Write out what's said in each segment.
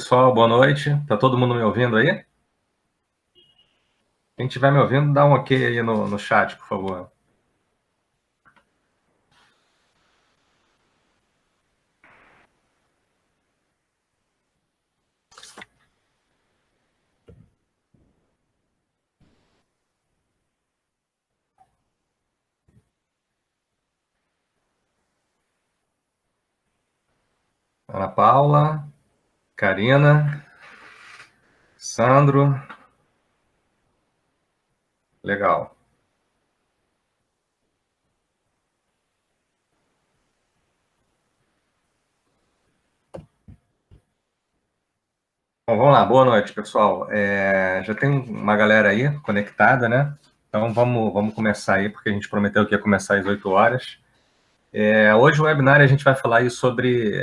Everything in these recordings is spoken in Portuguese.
pessoal, boa noite. Tá todo mundo me ouvindo aí? Quem estiver me ouvindo, dá um ok aí no chat, por favor. Ana Paula, Karina, Sandro, legal. Bom, vamos lá, boa noite, pessoal. Já tem uma galera aí conectada, né? Então vamos começar aí, porque a gente prometeu que ia começar às 8 horas. Hoje o webinar a gente vai falar aí sobre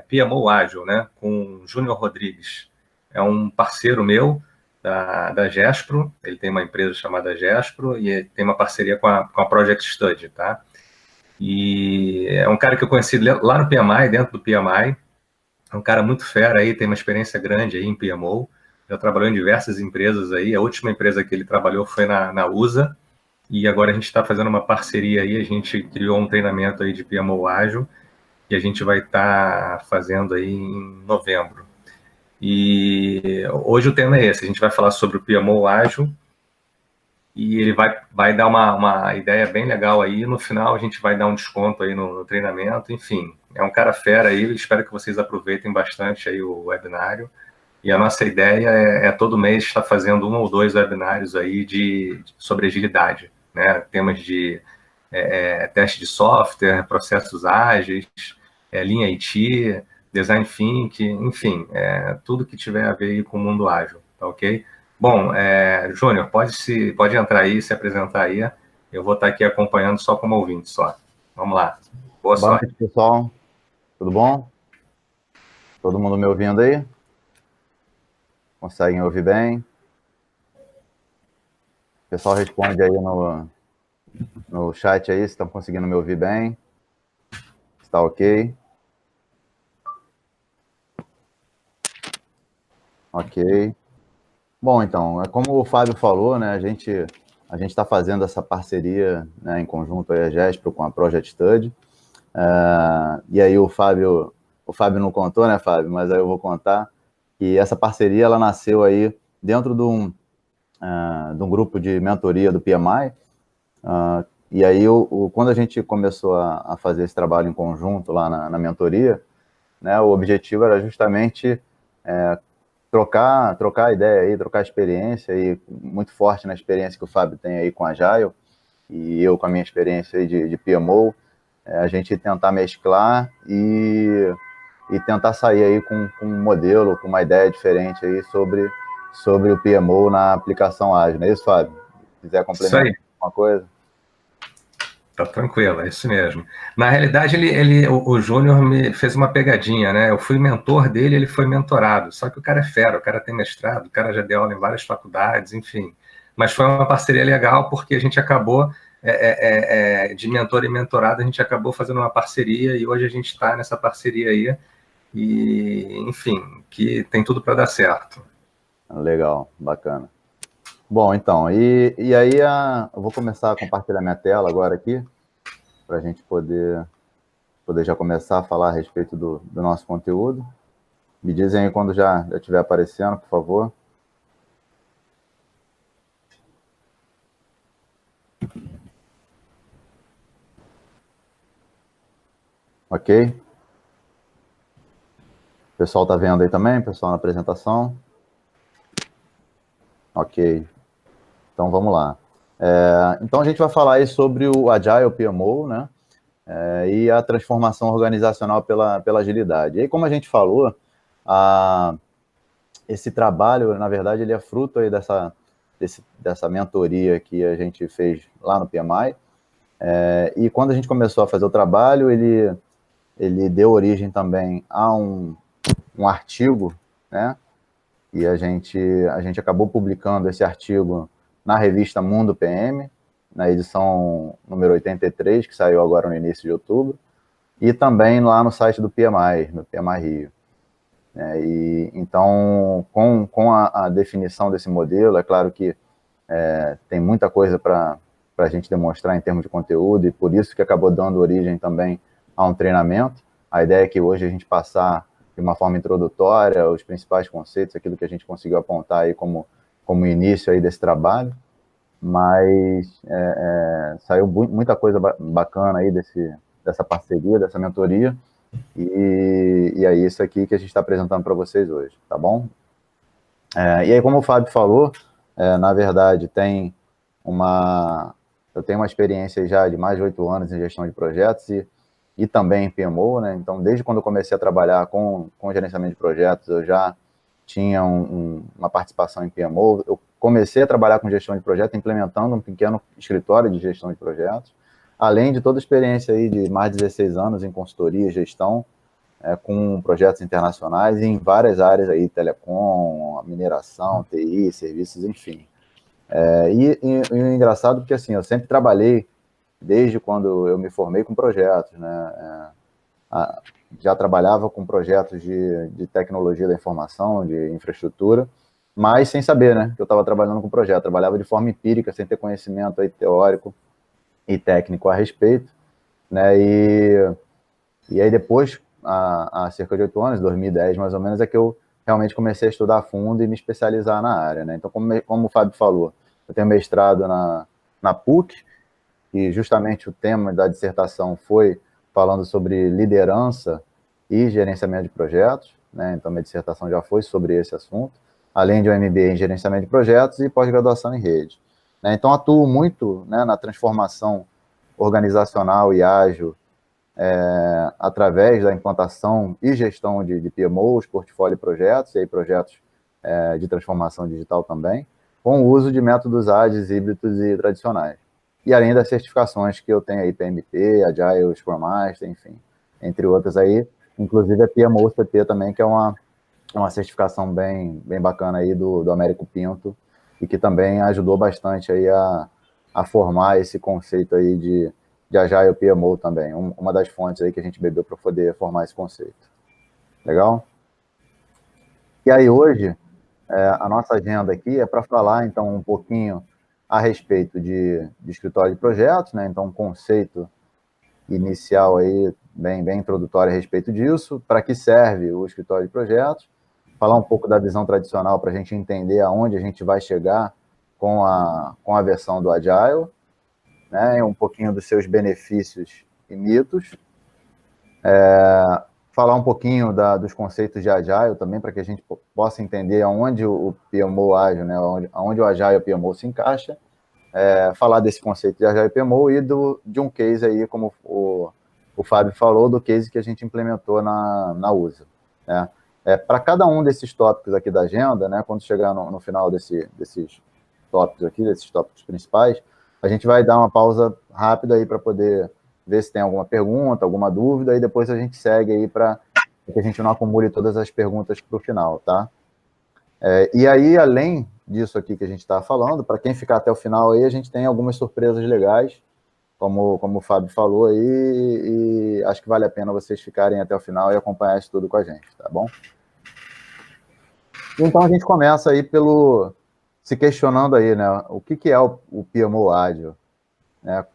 PMO Ágil, né? Com o Júnior Rodrigues. É um parceiro meu da Gespro, ele tem uma empresa chamada Gespro e tem uma parceria com a Project Study, tá? E é um cara que eu conheci lá no PMI, dentro do PMI, é um cara muito fera aí, tem uma experiência grande aí em PMO, já trabalhou em diversas empresas aí, a última empresa que ele trabalhou foi na USA, e agora a gente está fazendo uma parceria aí, a gente criou um treinamento aí de PMO Ágil, que a gente vai estar fazendo aí em novembro. E hoje o tema é esse, a gente vai falar sobre o PMO Ágil, e ele vai dar uma ideia bem legal aí, no final a gente vai dar um desconto aí no treinamento, enfim, é um cara fera aí, espero que vocês aproveitem bastante aí o webinário, e a nossa ideia é todo mês estar fazendo 1 ou 2 webinários aí sobre agilidade, né, temas de teste de software, processos ágeis, linha IT, design thinking, enfim, tudo que tiver a ver aí com o mundo ágil, tá ok? Bom, Júnior, pode entrar aí, se apresentar aí. Eu vou estar aqui acompanhando só como ouvinte, só. Vamos lá. Boa Boa sorte. noite, pessoal. Tudo bom? Todo mundo me ouvindo aí? Conseguem ouvir bem? O pessoal responde aí no chat aí se estão conseguindo me ouvir bem. Está ok? Ok. Bom, então, é como o Fábio falou, né? A gente está fazendo essa parceria, né, em conjunto aí a Gespro com a Project Study. E aí o Fábio não contou, né, Fábio? Mas aí eu vou contar que essa parceria ela nasceu aí dentro de um grupo de mentoria do PMI. E aí, quando a gente começou a fazer esse trabalho em conjunto lá na mentoria, né, o objetivo era justamente trocar ideia aí, trocar experiência, e muito forte na experiência que o Fábio tem aí com a Agile, e eu com a minha experiência aí de PMO, a gente tentar mesclar e tentar sair aí com um modelo, com uma ideia diferente aí sobre o PMO na aplicação ágil. Não é isso, Fábio? Se quiser Isso complementar aí, alguma coisa? tá tranquilo, é isso mesmo. Na realidade, o Júnior me fez uma pegadinha, né? Eu fui mentor dele, ele foi mentorado. Só que o cara é fera, o cara tem mestrado, o cara já deu aula em várias faculdades, enfim. Mas foi uma parceria legal porque a gente acabou, de mentor e mentorado, a gente acabou fazendo uma parceria e hoje a gente está nessa parceria aí. E, enfim, que tem tudo para dar certo. Legal, bacana. Bom, então, e aí eu vou começar a compartilhar minha tela agora aqui, para a gente poder já começar a falar a respeito do nosso conteúdo. Me dizem aí quando já estiver aparecendo, por favor. Ok? O pessoal está vendo aí também, pessoal, na apresentação? Ok. Então, vamos lá. Então, a gente vai falar aí sobre o Agile PMO, né? E a transformação organizacional pela agilidade. E aí, como a gente falou, esse trabalho, na verdade, ele é fruto aí dessa mentoria que a gente fez lá no PMI. E quando a gente começou a fazer o trabalho, ele deu origem também a um artigo, né? E a gente acabou publicando esse artigo na revista Mundo PM, na edição número 83, que saiu agora no início de outubro, e também lá no site do PMI, no PMI Rio. E, então, com a definição desse modelo, é claro que tem muita coisa para a gente demonstrar em termos de conteúdo, e por isso que acabou dando origem também a um treinamento. A ideia é que hoje a gente passar de uma forma introdutória os principais conceitos, aquilo que a gente conseguiu apontar aí como início aí desse trabalho, mas saiu muita coisa bacana aí dessa parceria, dessa mentoria, e é isso aqui que a gente está apresentando para vocês hoje, tá bom? E aí, como o Fábio falou, na verdade, eu tenho uma experiência já de mais de 8 anos em gestão de projetos e também em PMO, né? Então, desde quando eu comecei a trabalhar com gerenciamento de projetos, eu já tinha uma participação em PMO. Eu comecei a trabalhar com gestão de projetos, implementando um pequeno escritório de gestão de projetos, além de toda a experiência aí de mais de 16 anos em consultoria e gestão, com projetos internacionais em várias áreas aí, telecom, mineração, TI, serviços, enfim. E o engraçado é que, assim, eu sempre trabalhei, desde quando eu me formei, com projetos, né? Já trabalhava com projetos de tecnologia da informação, de infraestrutura, mas sem saber, né, que eu estava trabalhando com projeto. Trabalhava de forma empírica, sem ter conhecimento aí teórico e técnico a respeito, né? E aí depois, há cerca de 8 anos, 2010 mais ou menos, é que eu realmente comecei a estudar a fundo e me especializar na área, né? Então, como o Fábio falou, eu tenho mestrado na PUC, e justamente o tema da dissertação foi falando sobre liderança e gerenciamento de projetos, né? Então, minha dissertação já foi sobre esse assunto, além de um MBA em gerenciamento de projetos e pós-graduação em rede, né? Então, atuo muito, né, na transformação organizacional e ágil, através da implantação e gestão de PMOs, portfólio e projetos, e aí projetos de transformação digital também, com o uso de métodos ágeis, híbridos e tradicionais. E além das certificações que eu tenho aí, PMP, Agile, Scrum Master, enfim, entre outras aí, inclusive a PMO CP também, que é uma certificação bem bacana aí do Américo Pinto, e que também ajudou bastante aí a formar esse conceito aí de Agile PMO também, uma das fontes aí que a gente bebeu para poder formar esse conceito. Legal? E aí hoje, a nossa agenda aqui é para falar, então, um pouquinho a respeito de escritório de projetos, né? Então, um conceito inicial aí, bem introdutório a respeito disso, para que serve o escritório de projetos, falar um pouco da visão tradicional para a gente entender aonde a gente vai chegar com a versão do Agile, né? Um pouquinho dos seus benefícios e mitos, falar um pouquinho dos conceitos de Agile também, para que a gente possa entender aonde o PMO Agile, né, aonde o Agile e o PMO se encaixa, falar desse conceito de Agile e PMO e de um case aí, como o Fábio falou, do case que a gente implementou na USA, né? Para cada um desses tópicos aqui da agenda, né, quando chegar no final desses tópicos aqui, desses tópicos principais, a gente vai dar uma pausa rápida aí para poder ver se tem alguma pergunta, alguma dúvida, e depois a gente segue aí para que a gente não acumule todas as perguntas para o final, tá? E aí, além disso aqui que a gente está falando, para quem ficar até o final aí, a gente tem algumas surpresas legais, como o Fábio falou aí, e acho que vale a pena vocês ficarem até o final e acompanhar isso tudo com a gente, tá bom? Então a gente começa aí se questionando aí, né, o que é o PMO ágil, né? O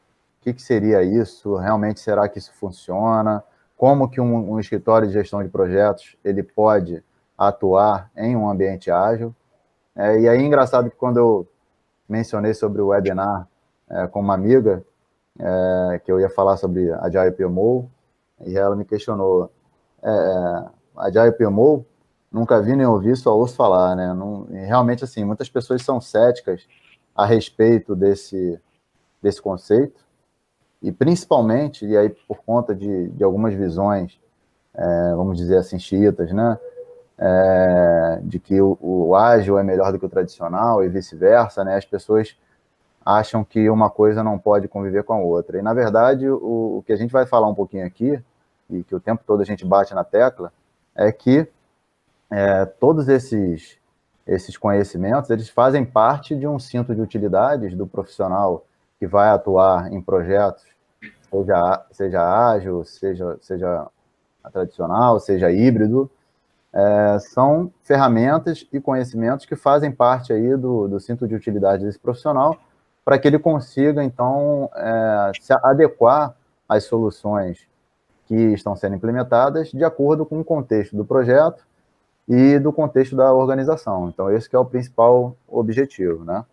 que seria isso? Realmente, será que isso funciona? Como que um escritório de gestão de projetos ele pode atuar em um ambiente ágil? E aí, engraçado que quando eu mencionei sobre o webinar com uma amiga, que eu ia falar sobre Agile PMO, e ela me questionou, Agile PMO? Nunca vi nem ouvi, só ouço falar, né? Não, realmente, assim, muitas pessoas são céticas a respeito desse conceito, e principalmente, e aí por conta de algumas visões, vamos dizer assim, xiitas, né? De que o ágil é melhor do que o tradicional e vice-versa, né? As pessoas acham que uma coisa não pode conviver com a outra. E, na verdade, o que a gente vai falar um pouquinho aqui, e que o tempo todo a gente bate na tecla, é que todos esses conhecimentos, eles fazem parte de um cinto de utilidades do profissional que vai atuar em projetos, seja ágil, seja tradicional, seja híbrido, são ferramentas e conhecimentos que fazem parte aí do cinto de utilidade desse profissional, para que ele consiga, então, se adequar às soluções que estão sendo implementadas de acordo com o contexto do projeto e do contexto da organização. Então, esse que é o principal objetivo, né?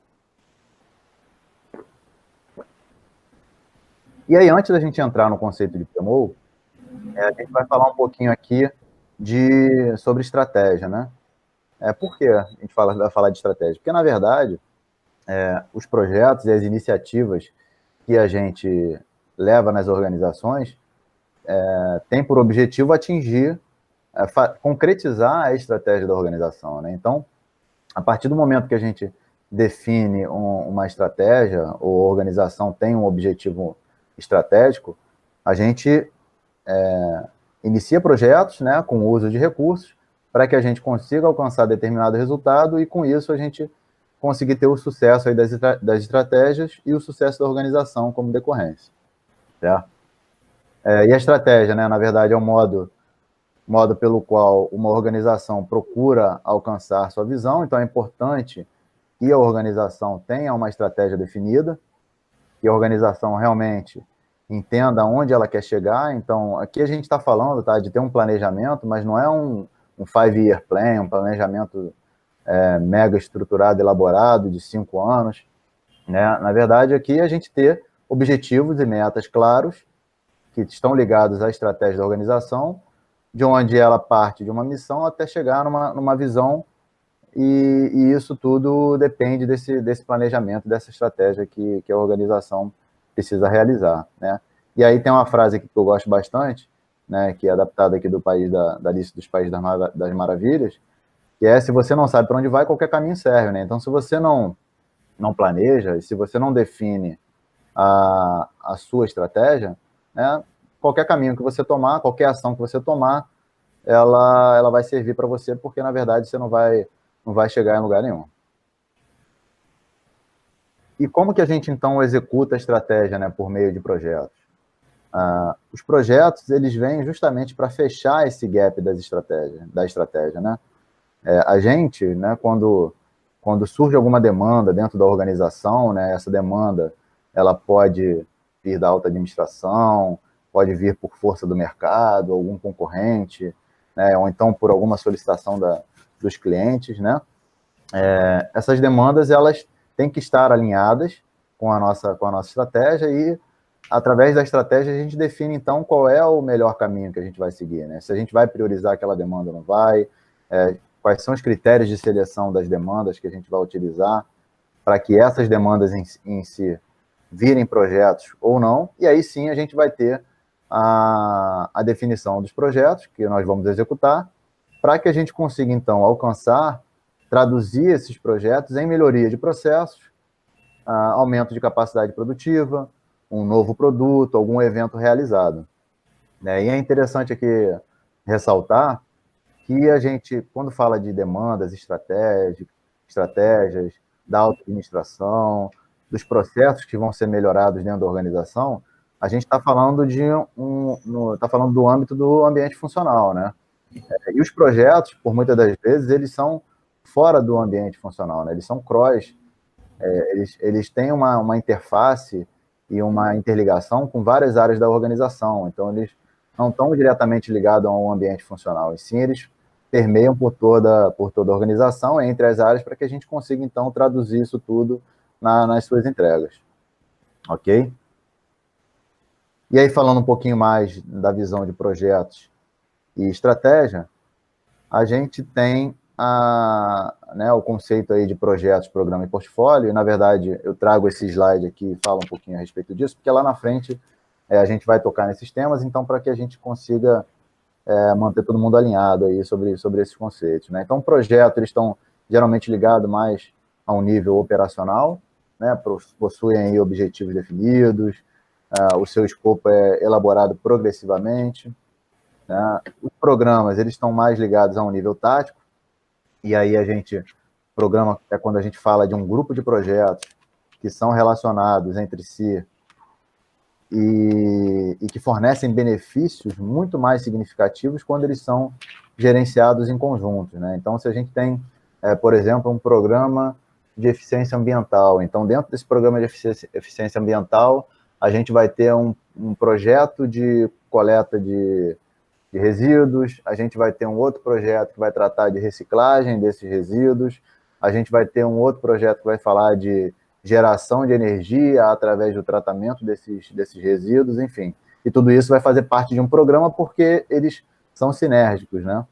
E aí, antes da gente entrar no conceito de PMO, a gente vai falar um pouquinho aqui sobre estratégia, né? Por que a gente vai falar de estratégia? Porque, na verdade, os projetos e as iniciativas que a gente leva nas organizações têm por objetivo atingir, concretizar a estratégia da organização, né? Então, a partir do momento que a gente define uma estratégia, ou a organização tem um objetivo estratégico, a gente inicia projetos, né, com o uso de recursos, para que a gente consiga alcançar determinado resultado e, com isso, a gente conseguir ter o sucesso aí das estratégias e o sucesso da organização como decorrência. Certo? E a estratégia, né, na verdade, é o modo pelo qual uma organização procura alcançar sua visão. Então, é importante que a organização tenha uma estratégia definida, que a organização realmente entenda onde ela quer chegar. Então, aqui a gente está falando, tá, de ter um planejamento, mas não é um 5-year plan, um planejamento mega estruturado, elaborado, de 5 anos. Né? Na verdade, aqui a gente ter objetivos e metas claros que estão ligados à estratégia da organização, de onde ela parte de uma missão até chegar numa visão, e isso tudo depende desse planejamento, dessa estratégia que a organização precisa realizar, né? E aí tem uma frase aqui que eu gosto bastante, né, que é adaptada aqui do país da lista dos países das maravilhas, que é: se você não sabe para onde vai, qualquer caminho serve, né? Então, se você não planeja, e se você não define a sua estratégia, né, qualquer caminho que você tomar, qualquer ação que você tomar, ela vai servir para você, porque, na verdade, você não vai chegar em lugar nenhum. E como que a gente, então, executa a estratégia, né, por meio de projetos? Os projetos, eles vêm justamente para fechar esse gap da estratégia, né? A gente, né, quando surge alguma demanda dentro da organização, né, essa demanda, ela pode vir da alta administração, pode vir por força do mercado, algum concorrente, né, ou então por alguma solicitação dos clientes, né? Essas demandas, elas têm que estar alinhadas com a nossa estratégia, e através da estratégia a gente define, então, qual é o melhor caminho que a gente vai seguir, né? Se a gente vai priorizar aquela demanda ou não vai, quais são os critérios de seleção das demandas que a gente vai utilizar para que essas demandas em si virem projetos ou não, e aí sim a gente vai ter a definição dos projetos que nós vamos executar, para que a gente consiga, então, traduzir esses projetos em melhoria de processos, aumento de capacidade produtiva, um novo produto, algum evento realizado. Né? E é interessante aqui ressaltar que a gente, quando fala de demandas, estratégias da auto-administração, dos processos que vão ser melhorados dentro da organização, a gente está falando falando do âmbito do ambiente funcional, né? E os projetos, por muitas das vezes, eles são fora do ambiente funcional, né? Eles são cross, eles têm uma interface e uma interligação com várias áreas da organização. Então, eles não estão diretamente ligados a um ambiente funcional, e sim eles permeiam por toda a organização, entre as áreas, para que a gente consiga, então, traduzir isso tudo nas suas entregas. Ok? E aí, falando um pouquinho mais da visão de projetos e estratégia, a gente tem o conceito aí de projetos, programa e portfólio, e, na verdade, eu trago esse slide aqui e falo um pouquinho a respeito disso, porque lá na frente a gente vai tocar nesses temas, então, para que a gente consiga manter todo mundo alinhado aí sobre esses conceitos, né? Então, projetos, eles estão geralmente ligados mais a um nível operacional, né? Possuem aí objetivos definidos, o seu escopo é elaborado progressivamente, né? Os programas, eles estão mais ligados a um nível tático, e aí programa é quando a gente fala de um grupo de projetos que são relacionados entre si e que fornecem benefícios muito mais significativos quando eles são gerenciados em conjuntos, né? Então, se a gente tem, por exemplo, um programa de eficiência ambiental, então, dentro desse programa de eficiência ambiental, a gente vai ter um projeto de coleta de resíduos, a gente vai ter um outro projeto que vai tratar de reciclagem desses resíduos, a gente vai ter um outro projeto que vai falar de geração de energia através do tratamento desses resíduos, enfim. E tudo isso vai fazer parte de um programa porque eles são sinérgicos, né?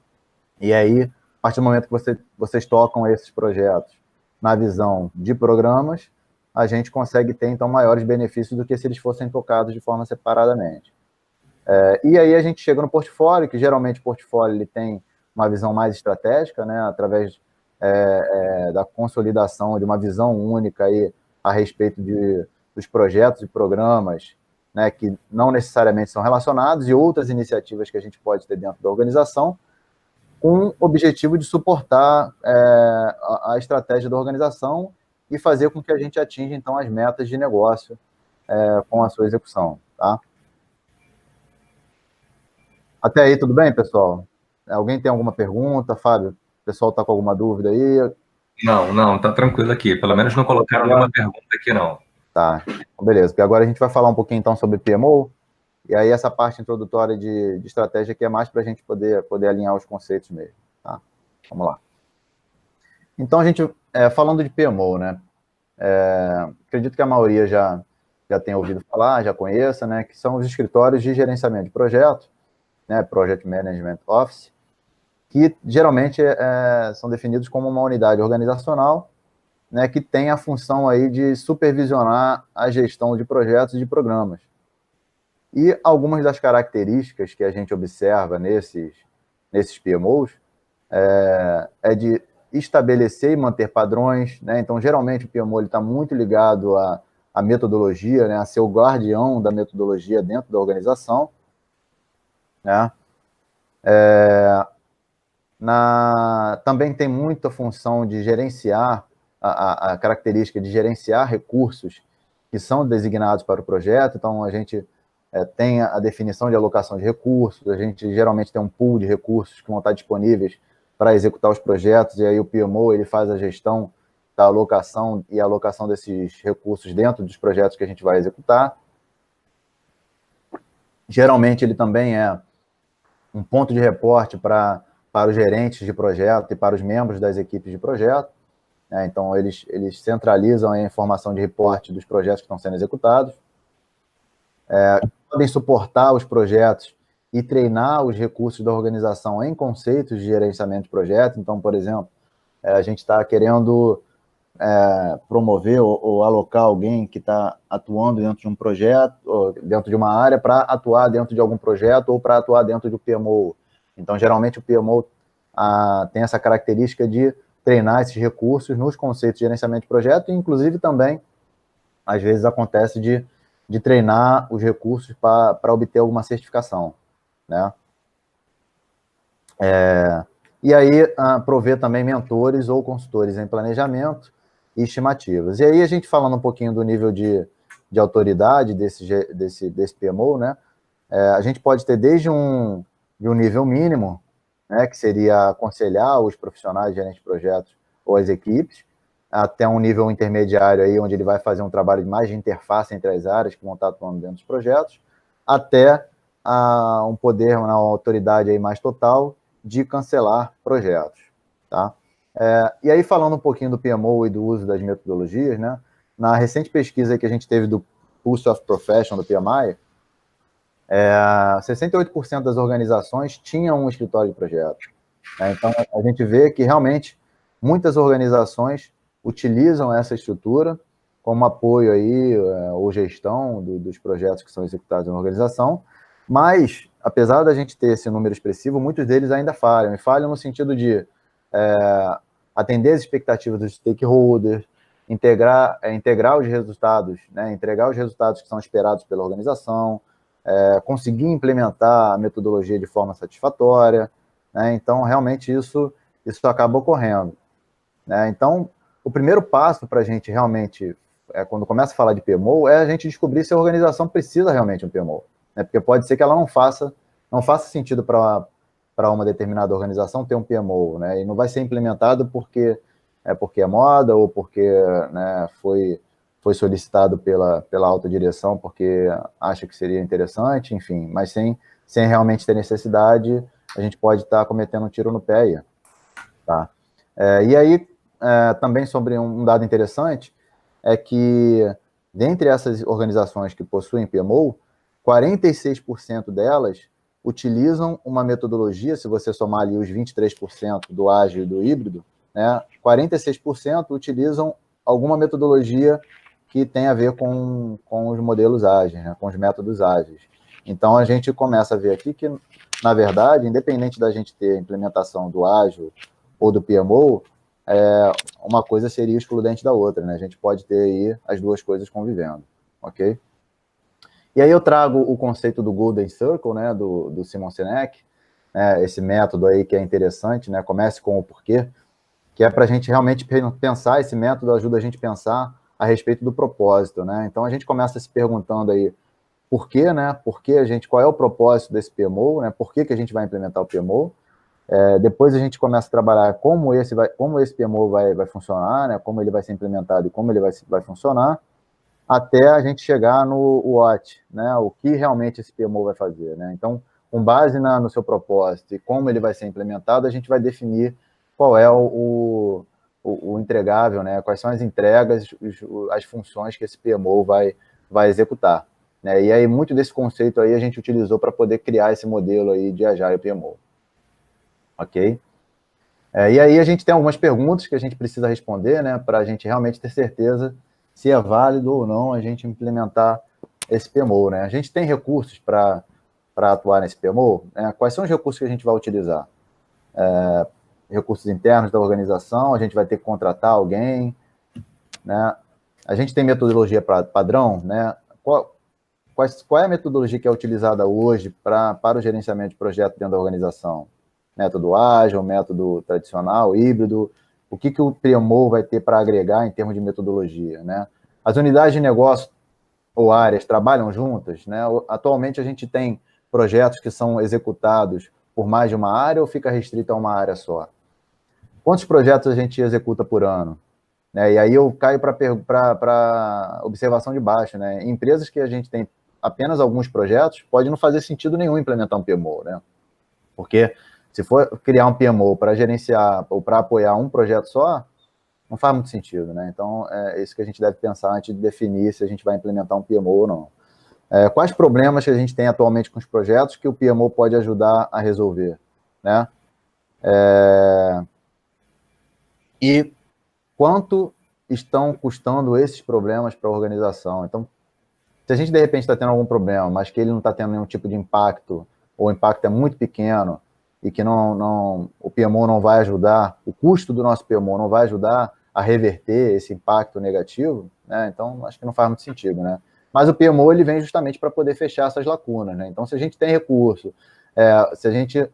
E aí, a partir do momento que vocês tocam esses projetos na visão de programas, a gente consegue ter, então, maiores benefícios do que se eles fossem tocados de forma separadamente. E aí a gente chega no portfólio, que geralmente o portfólio ele tem uma visão mais estratégica, né, através da consolidação de uma visão única aí a respeito dos projetos e programas, né, que não necessariamente são relacionados, e outras iniciativas que a gente pode ter dentro da organização, com o objetivo de suportar a estratégia da organização e fazer com que a gente atinja, então, as metas de negócio com a sua execução, tá? Até aí, tudo bem, pessoal? Alguém tem alguma pergunta? Fábio, o pessoal está com alguma dúvida aí? Não, tá tranquilo aqui. Pelo menos não colocaram nenhuma pergunta aqui, não. Tá, beleza. Porque agora a gente vai falar um pouquinho, então, sobre PMO, e aí essa parte introdutória de estratégia que é mais para a gente poder alinhar os conceitos mesmo, tá? Vamos lá. Então, a gente, falando de PMO, né? Acredito que a maioria já tenha ouvido falar, já conheça, né? Que são os escritórios de gerenciamento de projeto, né? Project Management Office, que geralmente são definidos como uma unidade organizacional, né, que tem a função aí de supervisionar a gestão de projetos e de programas. E algumas das características que a gente observa nesses PMOs é de estabelecer e manter padrões, né? Então, geralmente, o PMO está muito ligado à metodologia, né, a ser o guardião da metodologia dentro da organização, né? Também tem muita função de gerenciar, a característica de gerenciar recursos que são designados para o projeto. Então, a gente tem a definição de alocação de recursos, a gente geralmente tem um pool de recursos que vão estar disponíveis para executar os projetos, e aí o PMO ele faz a gestão da alocação e alocação desses recursos dentro dos projetos que a gente vai executar. Geralmente, ele também é um ponto de reporte para os gerentes de projeto e para os membros das equipes de projeto. Então, eles centralizam a informação de reporte dos projetos que estão sendo executados. Podem suportar os projetos e treinar os recursos da organização em conceitos de gerenciamento de projeto. Então, por exemplo, a gente está querendo promover ou alocar alguém que está atuando dentro de um projeto, ou dentro de uma área, para atuar dentro de algum projeto ou para atuar dentro do PMO. Então, geralmente, o PMO tem essa característica de treinar esses recursos nos conceitos de gerenciamento de projeto, e, inclusive, também, às vezes, acontece de treinar os recursos para obter alguma certificação, né? E aí, prover também mentores ou consultores em planejamento e estimativas. E aí, a gente falando um pouquinho do nível de autoridade desse PMO, né? A gente pode ter desde um nível mínimo, né, que seria aconselhar os profissionais, gerentes de projetos ou as equipes, até um nível intermediário aí, onde ele vai fazer um trabalho mais de interface entre as áreas que vão estar atuando dentro dos projetos, até um poder, uma autoridade aí mais total de cancelar projetos, tá? E aí, falando um pouquinho do PMO e do uso das metodologias, né, na recente pesquisa que a gente teve do Pulse of Profession, do PMI, 68% das organizações tinham um escritório de projetos. Então, a gente vê que, realmente, muitas organizações utilizam essa estrutura como apoio aí, ou gestão dos projetos que são executados na organização, mas, apesar da gente ter esse número expressivo, muitos deles ainda falham, e falham no sentido de atender as expectativas dos stakeholders, integrar os resultados, né, entregar os resultados que são esperados pela organização, conseguir implementar a metodologia de forma satisfatória, né? Então, realmente, isso acaba ocorrendo, né? Então, o primeiro passo para a gente realmente, quando começa a falar de PMO, é a gente descobrir se a organização precisa realmente de um PMO, né? Porque pode ser que ela não faça sentido para para uma determinada organização ter um PMO, né? E não vai ser implementado porque é moda ou porque, né, foi solicitado pela alta direção porque acha que seria interessante, enfim, mas sem realmente ter necessidade, a gente pode estar cometendo um tiro no pé aí, tá? E aí, também sobre um dado interessante, é que, dentre essas organizações que possuem PMO, 46% delas utilizam uma metodologia, se você somar ali os 23% do ágil e do híbrido, né, 46% utilizam alguma metodologia que tem a ver com os modelos ágeis, né, com os métodos ágeis. Então, a gente começa a ver aqui que, na verdade, independente da gente ter a implementação do ágil ou do PMO, uma coisa seria excludente da outra, né? A gente pode ter aí as duas coisas convivendo, ok? E aí eu trago o conceito do Golden Circle, né, do Simon Sinek, né, esse método aí que é interessante, né? Comece com o porquê, que é para a gente realmente pensar, esse método ajuda a gente a pensar a respeito do propósito, né? Então a gente começa se perguntando aí por quê, né? Qual é o propósito desse PMO, né? Por que a gente vai implementar o PMO? Depois a gente começa a trabalhar como esse PMO vai funcionar, né? Como ele vai ser implementado e como ele vai funcionar, até a gente chegar no what, né? O que realmente esse PMO vai fazer, né? Então, com base no seu propósito e como ele vai ser implementado, a gente vai definir qual é o entregável, né? Quais são as entregas, as funções que esse PMO vai executar, né? E aí, muito desse conceito aí a gente utilizou para poder criar esse modelo aí de Agile PMO. Ok? E aí a gente tem algumas perguntas que a gente precisa responder, né, para a gente realmente ter certeza se é válido ou não a gente implementar esse PMO, né? A gente tem recursos para atuar nesse PMO, né? Quais são os recursos que a gente vai utilizar? Recursos internos da organização, a gente vai ter que contratar alguém, né? A gente tem metodologia padrão, né? Qual é a metodologia que é utilizada hoje para o gerenciamento de projeto dentro da organização? Método ágil, método tradicional, híbrido, o que o PMO vai ter para agregar em termos de metodologia, né? As unidades de negócio ou áreas trabalham juntas, né? Atualmente a gente tem projetos que são executados por mais de uma área ou fica restrito a uma área só? Quantos projetos a gente executa por ano? Né? E aí eu caio para observação de baixo, né? Em empresas que a gente tem apenas alguns projetos, pode não fazer sentido nenhum implementar um PMO, né? Porque se for criar um PMO para gerenciar ou para apoiar um projeto só, não faz muito sentido, né? Então, é isso que a gente deve pensar antes de definir se a gente vai implementar um PMO ou não. Quais problemas que a gente tem atualmente com os projetos que o PMO pode ajudar a resolver, né? E quanto estão custando esses problemas para a organização? Então, se a gente, de repente, está tendo algum problema, mas que ele não está tendo nenhum tipo de impacto, ou o impacto é muito pequeno, e que o PMO não vai ajudar, o custo do nosso PMO não vai ajudar a reverter esse impacto negativo, né? Então, acho que não faz muito sentido, né? Mas o PMO, ele vem justamente para poder fechar essas lacunas, né? Então, se a gente tem recurso, se a gente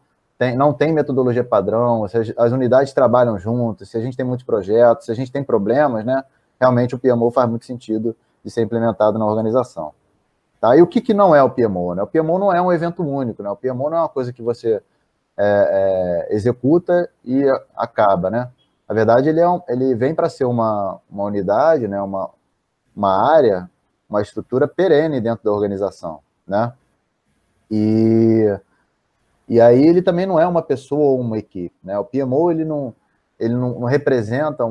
não tem metodologia padrão, se as unidades trabalham juntas, se a gente tem muitos projetos, se a gente tem problemas, né? Realmente o PMO faz muito sentido de ser implementado na organização. Tá? E o que não é o PMO? Né? O PMO não é um evento único, né? O PMO não é uma coisa que você executa e acaba, né? Na verdade, ele vem para ser uma unidade, né? Uma área, uma estrutura perene dentro da organização, né? E aí ele também não é uma pessoa ou uma equipe, né? O PMO, ele não representa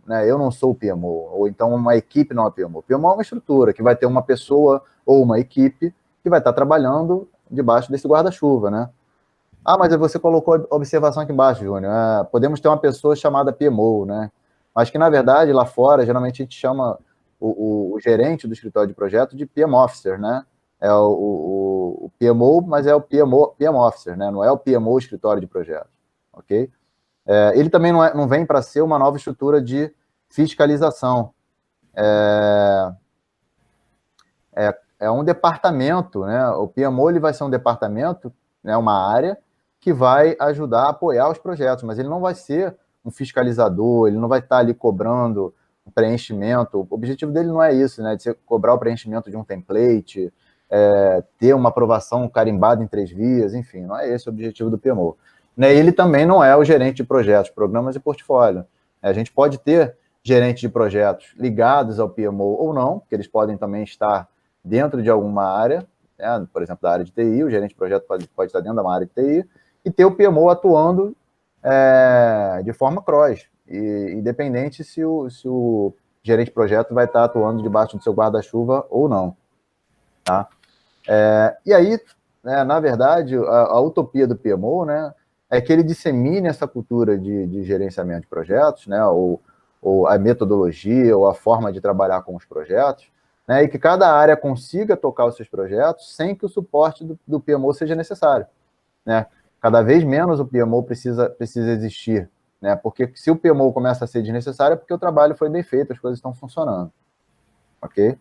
né? Eu não sou o PMO, ou então uma equipe não é PMO. O PMO é uma estrutura que vai ter uma pessoa ou uma equipe que vai estar trabalhando debaixo desse guarda-chuva, né? Ah, mas você colocou observação aqui embaixo, Júnior. Podemos ter uma pessoa chamada PMO, né? Mas que, na verdade, lá fora, geralmente a gente chama o gerente do escritório de projeto de PM Officer, né? É o PMO, mas é o PM Officer, né? Não é o PMO escritório de projeto, ok? Ele também não vem para ser uma nova estrutura de fiscalização. É um departamento, né? O PMO ele vai ser um departamento, né? Uma área que vai ajudar a apoiar os projetos, mas ele não vai ser um fiscalizador, ele não vai estar ali cobrando um preenchimento. O objetivo dele não é isso, né? De você cobrar o preenchimento de um template, ter uma aprovação carimbada em 3 vias, enfim, não é esse o objetivo do PMO. né? Ele também não é o gerente de projetos, programas e portfólio. A gente pode ter gerentes de projetos ligados ao PMO ou não, porque eles podem também estar dentro de alguma área, né? Por exemplo, da área de TI, o gerente de projeto pode estar dentro de uma área de TI, e ter o PMO atuando de forma cross, e independente se o gerente de projeto vai estar atuando debaixo do seu guarda-chuva ou não. Tá? E aí, né, na verdade, a utopia do PMO, né, é que ele dissemine essa cultura de gerenciamento de projetos, né, ou a metodologia, ou a forma de trabalhar com os projetos, né, e que cada área consiga tocar os seus projetos sem que o suporte do PMO seja necessário. Né? Cada vez menos o PMO precisa existir, né, porque se o PMO começa a ser desnecessário é porque o trabalho foi bem feito, as coisas estão funcionando. Ok?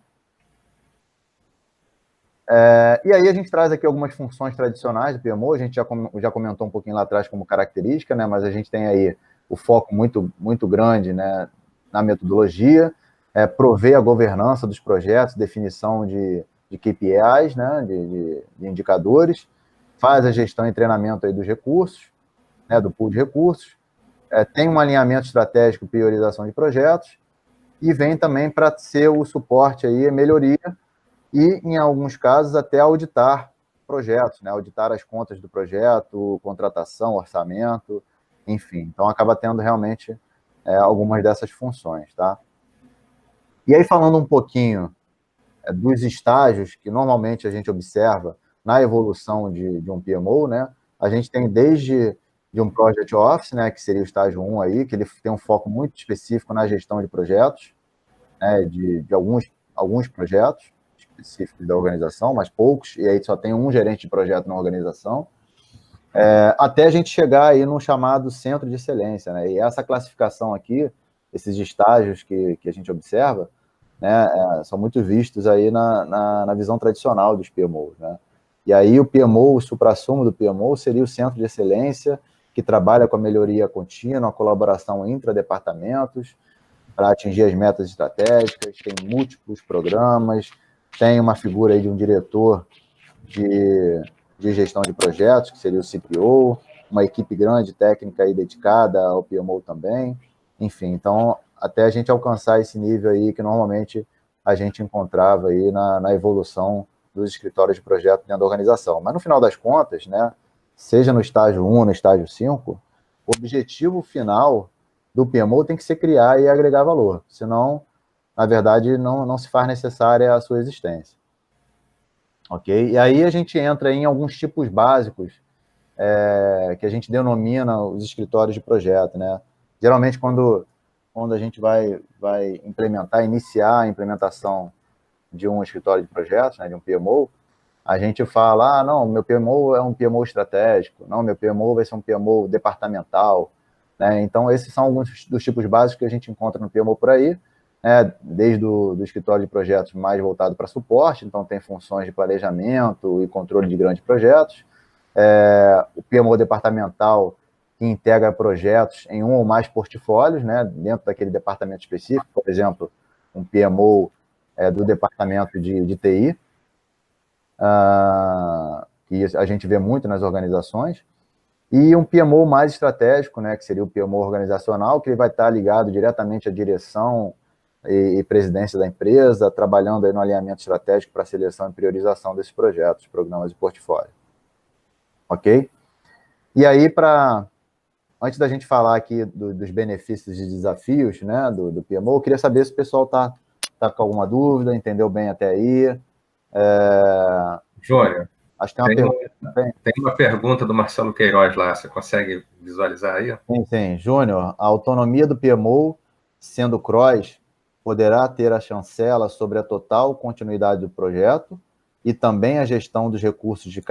E aí a gente traz aqui algumas funções tradicionais do PMO, a gente já comentou um pouquinho lá atrás como característica, né, mas a gente tem aí o foco muito, muito grande, né, na metodologia, prover a governança dos projetos, definição de KPIs, né, de indicadores, faz a gestão e treinamento aí dos recursos, né, do pool de recursos, tem um alinhamento estratégico, priorização de projetos, e vem também para ser o suporte aí, melhoria, e, em alguns casos, até auditar projetos, né? Auditar as contas do projeto, contratação, orçamento, enfim. Então, acaba tendo realmente algumas dessas funções, tá? E aí, falando um pouquinho dos estágios que normalmente a gente observa na evolução de um PMO, né? A gente tem desde de um Project Office, né, que seria o estágio 1 aí, que ele tem um foco muito específico na gestão de projetos, né, de alguns projetos específicos da organização, mas poucos, e aí só tem um gerente de projeto na organização, até a gente chegar aí no chamado centro de excelência, né, e essa classificação aqui, esses estágios que a gente observa, né, são muito vistos aí na visão tradicional dos PMOs, né, e aí o PMO, o suprassumo do PMO seria o centro de excelência, que trabalha com a melhoria contínua, a colaboração intra-departamentos, para atingir as metas estratégicas, tem múltiplos programas, tem uma figura aí de um diretor de gestão de projetos, que seria o CPO, uma equipe grande, técnica aí dedicada ao PMO também, enfim, então, até a gente alcançar esse nível aí que normalmente a gente encontrava aí na evolução dos escritórios de projeto dentro da organização. Mas no final das contas, né, seja no estágio 1, no estágio 5, o objetivo final do PMO tem que ser criar e agregar valor, senão, na verdade, não se faz necessária a sua existência. Ok? E aí a gente entra em alguns tipos básicos que a gente denomina os escritórios de projeto, né? Geralmente, quando a gente vai iniciar a implementação de um escritório de projetos, né, de um PMO, a gente fala, não, meu PMO é um PMO estratégico, não, meu PMO vai ser um PMO departamental, né? Então, esses são alguns dos tipos básicos que a gente encontra no PMO por aí, né? Desde do escritório de projetos mais voltado para suporte, então tem funções de planejamento e controle de grandes projetos, o PMO departamental, que integra projetos em um ou mais portfólios, né, dentro daquele departamento específico, por exemplo, um PMO do departamento de TI, que a gente vê muito nas organizações, e um PMO mais estratégico, né, que seria o PMO organizacional, que ele vai estar ligado diretamente à direção e presidência da empresa, trabalhando aí no alinhamento estratégico para seleção e priorização desses projetos, programas e portfólio. Ok? E aí, antes da gente falar aqui dos benefícios e desafios, né, do PMO, eu queria saber se o pessoal tá com alguma dúvida, entendeu bem até aí. Júnior, acho que tem uma pergunta. Tem uma pergunta do Marcelo Queiroz lá, você consegue visualizar aí? Sim. Júnior, a autonomia do PMO, sendo cross, poderá ter a chancela sobre a total continuidade do projeto e também a gestão dos recursos de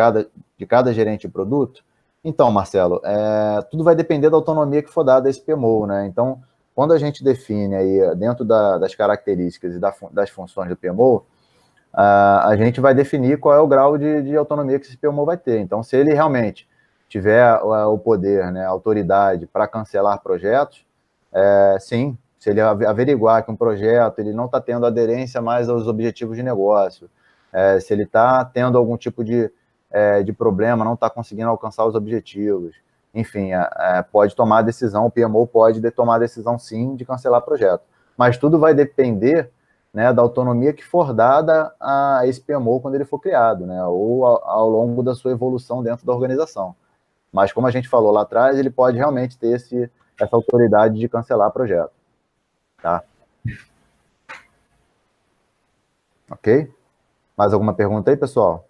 cada gerente de produto? Então, Marcelo, tudo vai depender da autonomia que for dada a esse PMO, né? Então, quando a gente define aí, dentro das características e das funções do PMO, a gente vai definir qual é o grau de autonomia que esse PMO vai ter. Então, se ele realmente tiver o poder, né, a autoridade para cancelar projetos, sim, se ele averiguar que um projeto ele não está tendo aderência mais aos objetivos de negócio, se ele está tendo algum tipo de problema, não está conseguindo alcançar os objetivos, enfim, pode tomar a decisão, o PMO pode tomar a decisão, sim, de cancelar projeto. Mas tudo vai depender, né, da autonomia que for dada a esse PMO quando ele for criado, né, ou ao longo da sua evolução dentro da organização. Mas, como a gente falou lá atrás, ele pode realmente ter essa autoridade de cancelar projeto. Tá? Ok? Mais alguma pergunta aí, pessoal?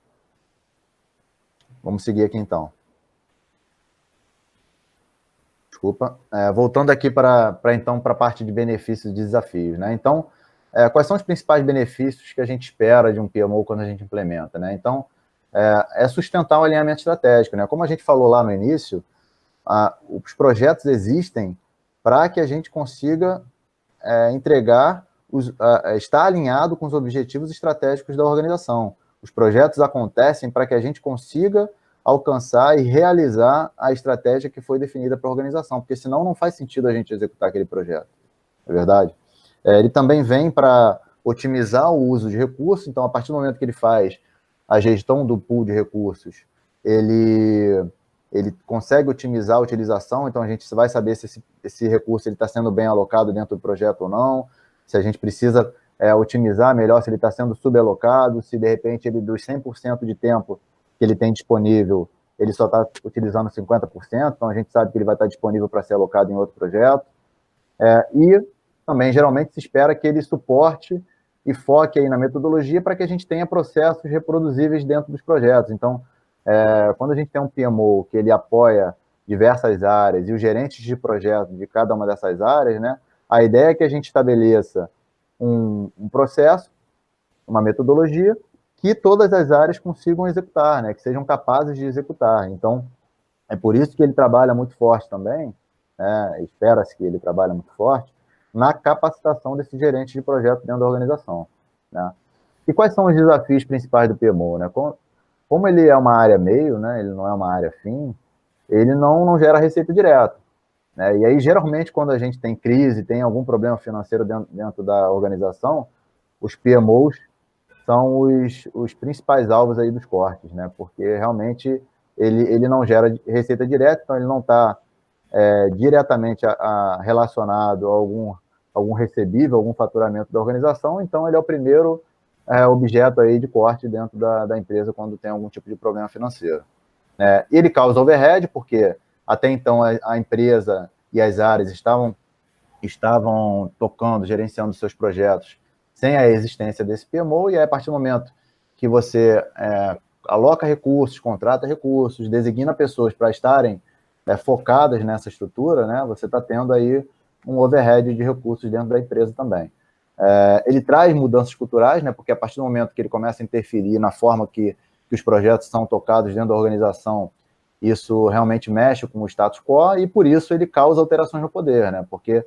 Vamos seguir aqui, então. Desculpa. Voltando aqui então, para a parte de benefícios e desafios, né? Então, quais são os principais benefícios que a gente espera de um PMO quando a gente implementa, né? Então, sustentar o alinhamento estratégico, né? Como a gente falou lá no início, os projetos existem para que a gente consiga entregar, estar alinhado com os objetivos estratégicos da organização. Os projetos acontecem para que a gente consiga alcançar e realizar a estratégia que foi definida para a organização, porque senão não faz sentido a gente executar aquele projeto, é verdade? Ele também vem para otimizar o uso de recursos, então, a partir do momento que ele faz a gestão do pool de recursos, ele consegue otimizar a utilização, então a gente vai saber se esse recurso está sendo bem alocado dentro do projeto ou não, se a gente precisa otimizar melhor, se ele está sendo subalocado, se de repente ele dos 100% de tempo que ele tem disponível, ele só está utilizando 50%, então a gente sabe que ele vai estar disponível para ser alocado em outro projeto. E também, geralmente, se espera que ele suporte e foque aí na metodologia para que a gente tenha processos reproduzíveis dentro dos projetos. Então, quando a gente tem um PMO que ele apoia diversas áreas e os gerentes de projeto de cada uma dessas áreas, né, a ideia é que a gente estabeleça um processo, uma metodologia, que todas as áreas consigam executar, né, que sejam capazes de executar. Então, é por isso que ele trabalha muito forte também, né, espera-se que ele trabalhe muito forte, na capacitação desse gerente de projeto dentro da organização. Né? E quais são os desafios principais do PMO? Né? Como ele é uma área meio, né, ele não é uma área fim, ele não gera receita direta. Né? E aí, geralmente, quando a gente tem crise, tem algum problema financeiro dentro da organização, os PMOs são os principais alvos aí dos cortes, né? Porque realmente ele não gera receita direta, então ele não está diretamente relacionado a algum recebível, algum faturamento da organização, então ele é o primeiro objeto aí de corte dentro da empresa quando tem algum tipo de problema financeiro. Ele causa overhead, porque até então a empresa e as áreas estavam tocando, gerenciando seus projetos sem a existência desse PMO, e aí, a partir do momento que você aloca recursos, contrata recursos, designa pessoas para estarem focadas nessa estrutura, né, você está tendo aí um overhead de recursos dentro da empresa também. Ele traz mudanças culturais, né, porque a partir do momento que ele começa a interferir na forma que os projetos são tocados dentro da organização, isso realmente mexe com o status quo, e por isso ele causa alterações no poder, né, porque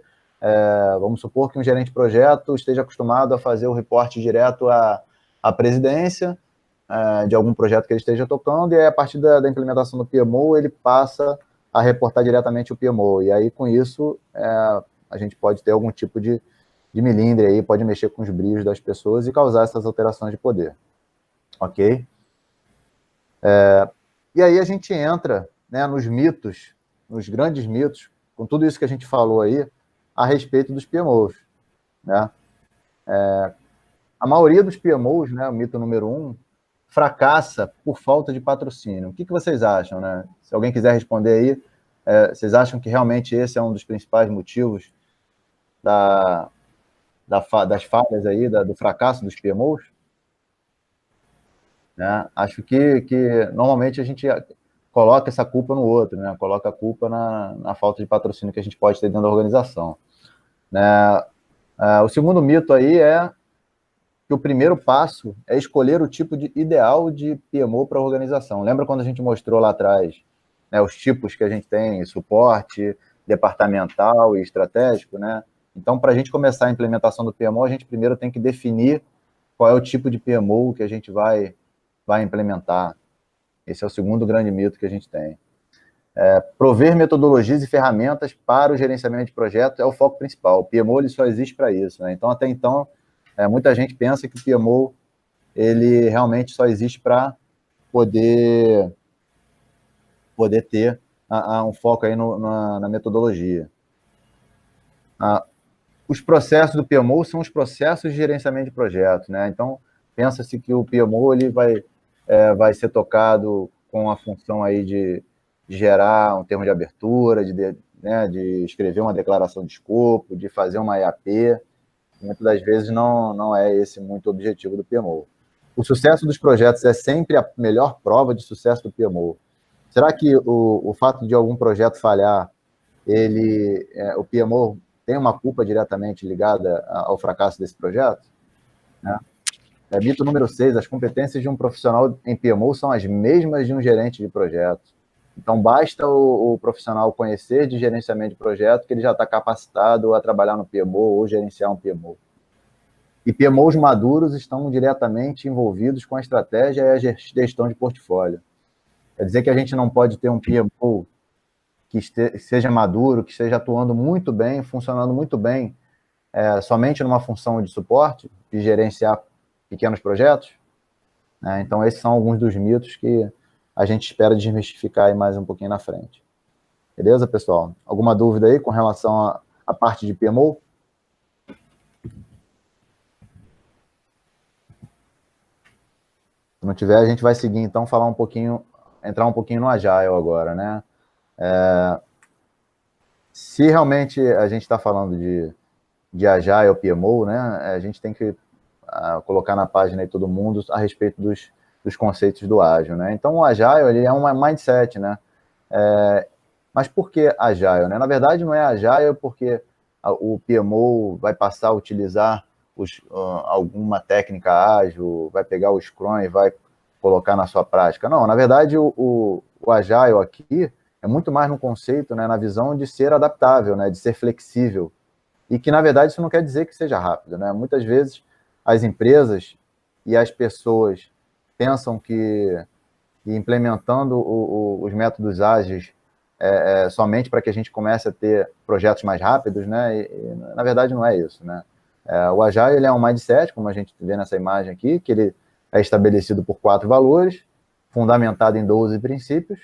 vamos supor que um gerente de projeto esteja acostumado a fazer o reporte direto à presidência de algum projeto que ele esteja tocando, e aí, a partir da implementação do PMO, ele passa a reportar diretamente o PMO, e aí, com isso, a gente pode ter algum tipo de melindre aí, pode mexer com os brilhos das pessoas e causar essas alterações de poder. Ok? E aí a gente entra, né, nos mitos, nos grandes mitos, com tudo isso que a gente falou aí, a respeito dos PMOs. Né? A maioria dos PMOs, né, o mito número 1, fracassa por falta de patrocínio. O que vocês acham? Né? Se alguém quiser responder aí, vocês acham que realmente esse é um dos principais motivos das falhas aí, do fracasso dos PMOs? Né? Acho que normalmente a gente coloca essa culpa no outro, né? Coloca a culpa na falta de patrocínio que a gente pode ter dentro da organização. Né? O segundo mito aí é que o primeiro passo é escolher o tipo ideal de PMO para a organização. Lembra quando a gente mostrou lá atrás, né, os tipos que a gente tem, suporte, departamental e estratégico, né? Então, para a gente começar a implementação do PMO, a gente primeiro tem que definir qual é o tipo de PMO que a gente vai implementar. Esse é o segundo grande mito que a gente tem. Prover metodologias e ferramentas para o gerenciamento de projetos é o foco principal. O PMO ele só existe para isso. Né? Então, até então, muita gente pensa que o PMO ele realmente só existe para poder ter um foco aí na metodologia. Os processos do PMO são os processos de gerenciamento de projetos, né? Então, pensa-se que o PMO ele vai ser tocado com a função aí de gerar um termo de abertura, de escrever uma declaração de escopo, de fazer uma EAP. Muitas das vezes não é esse muito o objetivo do PMO. O sucesso dos projetos é sempre a melhor prova de sucesso do PMO. Será que o fato de algum projeto falhar, o PMO tem uma culpa diretamente ligada ao fracasso desse projeto? Né? Mito número 6, as competências de um profissional em PMO são as mesmas de um gerente de projeto. Então, basta o profissional conhecer de gerenciamento de projeto que ele já está capacitado a trabalhar no PMO ou gerenciar um PMO. E PMOs maduros estão diretamente envolvidos com a estratégia e a gestão de portfólio. Quer dizer que a gente não pode ter um PMO que seja maduro, que esteja atuando muito bem, funcionando muito bem, somente numa função de suporte, de gerenciar pequenos projetos. Né? Então, esses são alguns dos mitos que a gente espera desmistificar aí mais um pouquinho na frente. Beleza, pessoal? Alguma dúvida aí com relação à parte de PMO? Se não tiver, a gente vai seguir, então, entrar um pouquinho no Agile agora, né? Se realmente a gente está falando de Agile ou PMO, né, a gente tem que colocar na página aí todo mundo a respeito dos conceitos do Ágil, né? Então, o Agile, ele é um mindset, né? Mas por que Agile, né? Na verdade, não é Agile porque o PMO vai passar a utilizar alguma técnica ágil, vai pegar o Scrum e vai colocar na sua prática. Não, na verdade, o Agile aqui é muito mais no conceito, né, na visão de ser adaptável, né, de ser flexível. E que, na verdade, isso não quer dizer que seja rápido, né? Muitas vezes, as empresas e as pessoas pensam que implementando os métodos ágeis somente para que a gente comece a ter projetos mais rápidos, né? E, na verdade, não é isso, né? O Agile ele é um mindset, como a gente vê nessa imagem aqui, que ele é estabelecido por 4 valores, fundamentado em 12 princípios,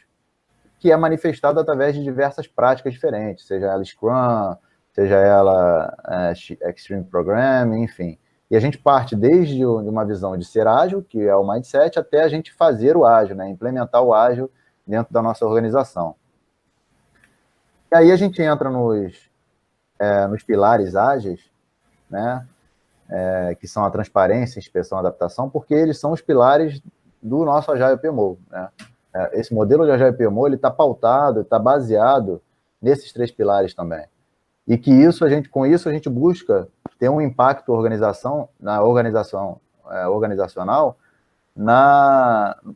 que é manifestado através de diversas práticas diferentes, seja ela Scrum, seja ela Extreme Programming, enfim. E a gente parte desde uma visão de ser ágil, que é o mindset, até a gente fazer o ágil, né? Implementar o ágil dentro da nossa organização. E aí a gente entra nos pilares ágeis, né? Que são a transparência, inspeção e adaptação, porque eles são os pilares do nosso Agile PMO, né? Esse modelo de Agile PMO está pautado, está baseado nesses 3 pilares também. E que com isso a gente busca ter um impacto organizacional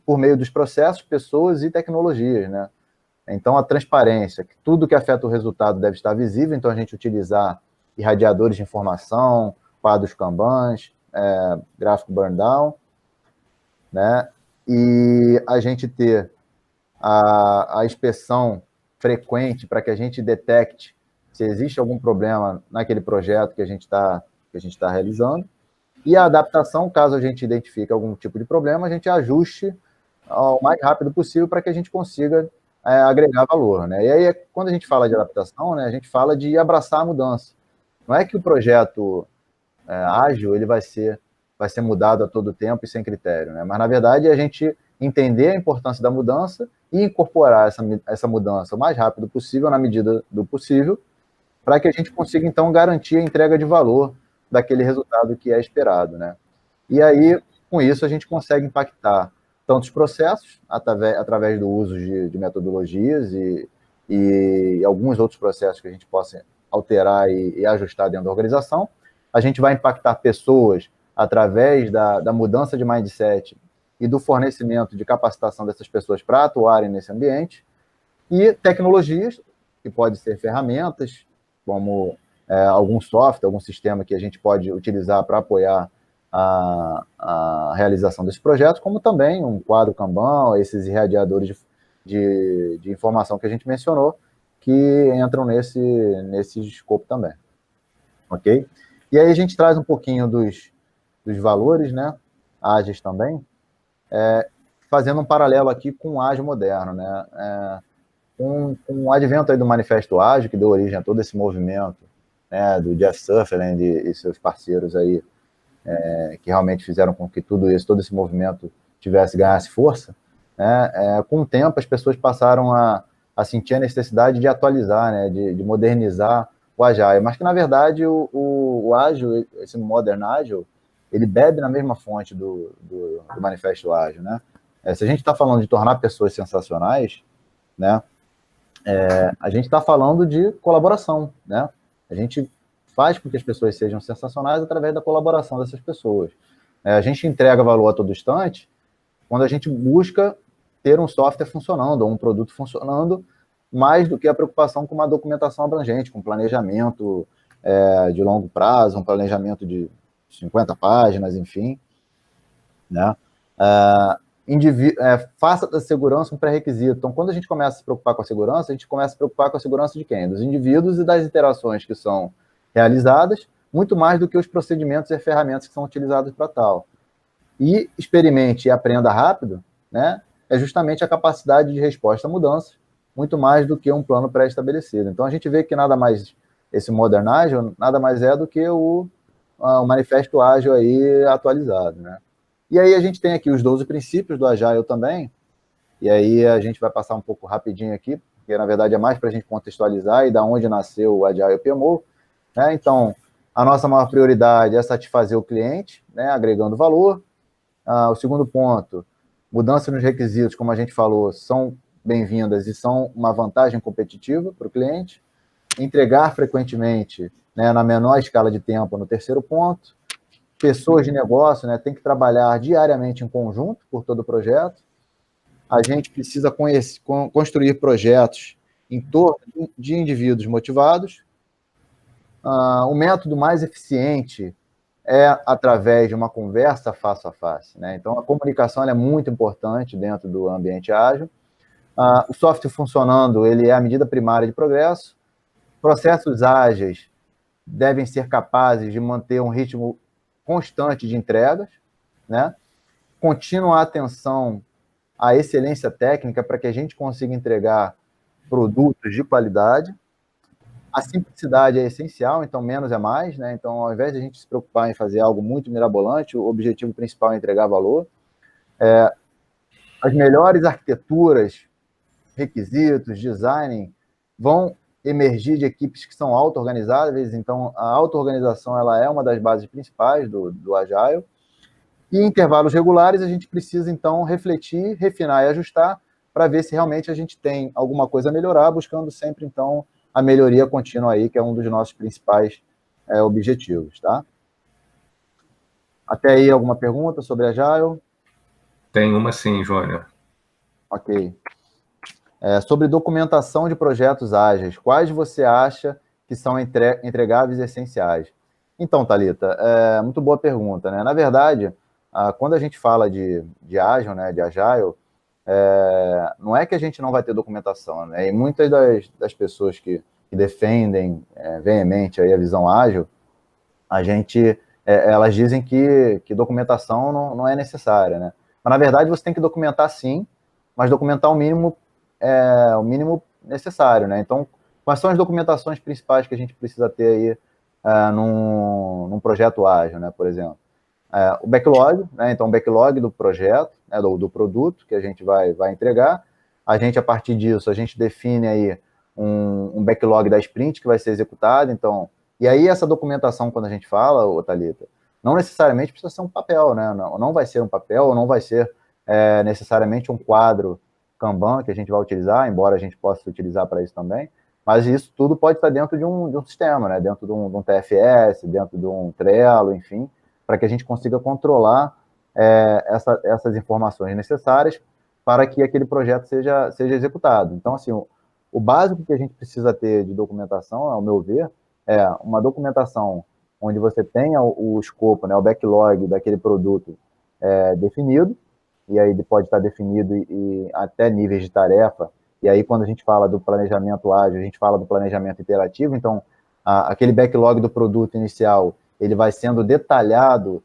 por meio dos processos, pessoas e tecnologias, né? Então, a transparência, que tudo que afeta o resultado deve estar visível, então a gente utilizar irradiadores de informação, quadros Kanbans, gráfico burn down, né? E a gente ter a inspeção frequente para que a gente detecte se existe algum problema naquele projeto que a gente está realizando, e a adaptação, caso a gente identifique algum tipo de problema, a gente ajuste o mais rápido possível para que a gente consiga agregar valor, né? E aí, quando a gente fala de adaptação, né, a gente fala de abraçar a mudança. Não é que o projeto ágil ele vai ser mudado a todo tempo e sem critério, né? Mas, na verdade, é a gente entender a importância da mudança e incorporar essa mudança o mais rápido possível, na medida do possível, para que a gente consiga, então, garantir a entrega de valor daquele resultado que é esperado, né? E aí, com isso, a gente consegue impactar tanto os processos, através do uso de metodologias e alguns outros processos que a gente possa alterar e ajustar dentro da organização. A gente vai impactar pessoas através da mudança de mindset e do fornecimento de capacitação dessas pessoas para atuarem nesse ambiente, e tecnologias, que podem ser ferramentas, como algum software, algum sistema que a gente pode utilizar para apoiar a realização desse projeto, como também um quadro Kanban, esses irradiadores de informação que a gente mencionou, que entram nesse escopo também. Ok? E aí a gente traz um pouquinho dos valores, né, ágeis também, fazendo um paralelo aqui com o ágil moderno, né? com o advento aí do Manifesto Ágil, que deu origem a todo esse movimento, né, do Jeff Sutherland e seus parceiros aí, que realmente fizeram com que todo esse movimento ganhasse força, né, com o tempo as pessoas passaram a sentir a necessidade de atualizar, né, de modernizar o Agile, mas que na verdade o Ágil, esse Modern Agile, ele bebe na mesma fonte do Manifesto Ágil, né? Se a gente está falando de tornar pessoas sensacionais, né, a gente está falando de colaboração, né? A gente faz com que as pessoas sejam sensacionais através da colaboração dessas pessoas. A gente entrega valor a todo instante quando a gente busca ter um software funcionando, ou um produto funcionando, mais do que a preocupação com uma documentação abrangente, com planejamento de longo prazo, um planejamento de 50 páginas, enfim, né? Faça da segurança um pré-requisito. Então, quando a gente começa a se preocupar com a segurança, a gente começa a se preocupar com a segurança de quem? Dos indivíduos e das interações que são realizadas, muito mais do que os procedimentos e ferramentas que são utilizados para tal. E experimente e aprenda rápido, né? É justamente a capacidade de resposta à mudança, muito mais do que um plano pré-estabelecido. Então, a gente vê que esse Modern Agile nada mais é do que o Manifesto Ágil aí atualizado, né? E aí a gente tem aqui os 12 princípios do Agile também, e aí a gente vai passar um pouco rapidinho aqui, porque na verdade é mais para a gente contextualizar e da onde nasceu o Agile PMO, né? Então, a nossa maior prioridade é satisfazer o cliente, né, agregando valor. O segundo ponto, mudanças nos requisitos, como a gente falou, são bem-vindas e são uma vantagem competitiva para o cliente. Entregar frequentemente, né, na menor escala de tempo, no terceiro ponto. Pessoas de negócio, né, tem que trabalhar diariamente em conjunto por todo o projeto. A gente precisa construir projetos em torno de indivíduos motivados. O método mais eficiente é através de uma conversa face a face, né? Então, a comunicação é muito importante dentro do ambiente ágil. O software funcionando, ele é a medida primária de progresso. Processos ágeis devem ser capazes de manter um ritmo constante de entregas, né? Contínua atenção à excelência técnica para que a gente consiga entregar produtos de qualidade. A simplicidade é essencial, então menos é mais, né? Então, ao invés de a gente se preocupar em fazer algo muito mirabolante, o objetivo principal é entregar valor. As melhores arquiteturas, requisitos, design, vão emergir de equipes que são auto-organizáveis, então a auto-organização ela é uma das bases principais do Agile. E em intervalos regulares a gente precisa, então, refletir, refinar e ajustar para ver se realmente a gente tem alguma coisa a melhorar, buscando sempre, então, a melhoria contínua aí, que é um dos nossos principais objetivos, tá? Até aí, alguma pergunta sobre Agile? Tem uma sim, Júnior. Ok. Sobre documentação de projetos ágeis, quais você acha que são entregáveis e essenciais? Então, Thalita, muito boa pergunta, né? Na verdade, quando a gente fala de ágil, né, de Agile, não é que a gente não vai ter documentação, né? E muitas das pessoas que defendem veemente aí a visão ágil, elas dizem que documentação não é necessária, né? Mas, na verdade, você tem que documentar sim, mas documentar o mínimo necessário, né? Então, quais são as documentações principais que a gente precisa ter aí num projeto ágil, né, por exemplo? O backlog, né? Então, o backlog do projeto, né, do produto que a gente vai entregar. A partir disso, a gente define aí um backlog da sprint que vai ser executado. Então, e aí essa documentação, quando a gente fala, Thalita, não necessariamente precisa ser um papel, né? Não vai ser um papel, ou não vai ser necessariamente um quadro Kanban que a gente vai utilizar, embora a gente possa utilizar para isso também, mas isso tudo pode estar dentro de um sistema, né? Dentro de um TFS, dentro de um Trello, enfim, para que a gente consiga controlar essas informações necessárias para que aquele projeto seja executado. Então, assim, o básico que a gente precisa ter de documentação, ao meu ver, é uma documentação onde você tenha o escopo, né, o backlog daquele produto definido, e aí ele pode estar definido e até níveis de tarefa, e aí quando a gente fala do planejamento ágil, a gente fala do planejamento iterativo, então aquele backlog do produto inicial, ele vai sendo detalhado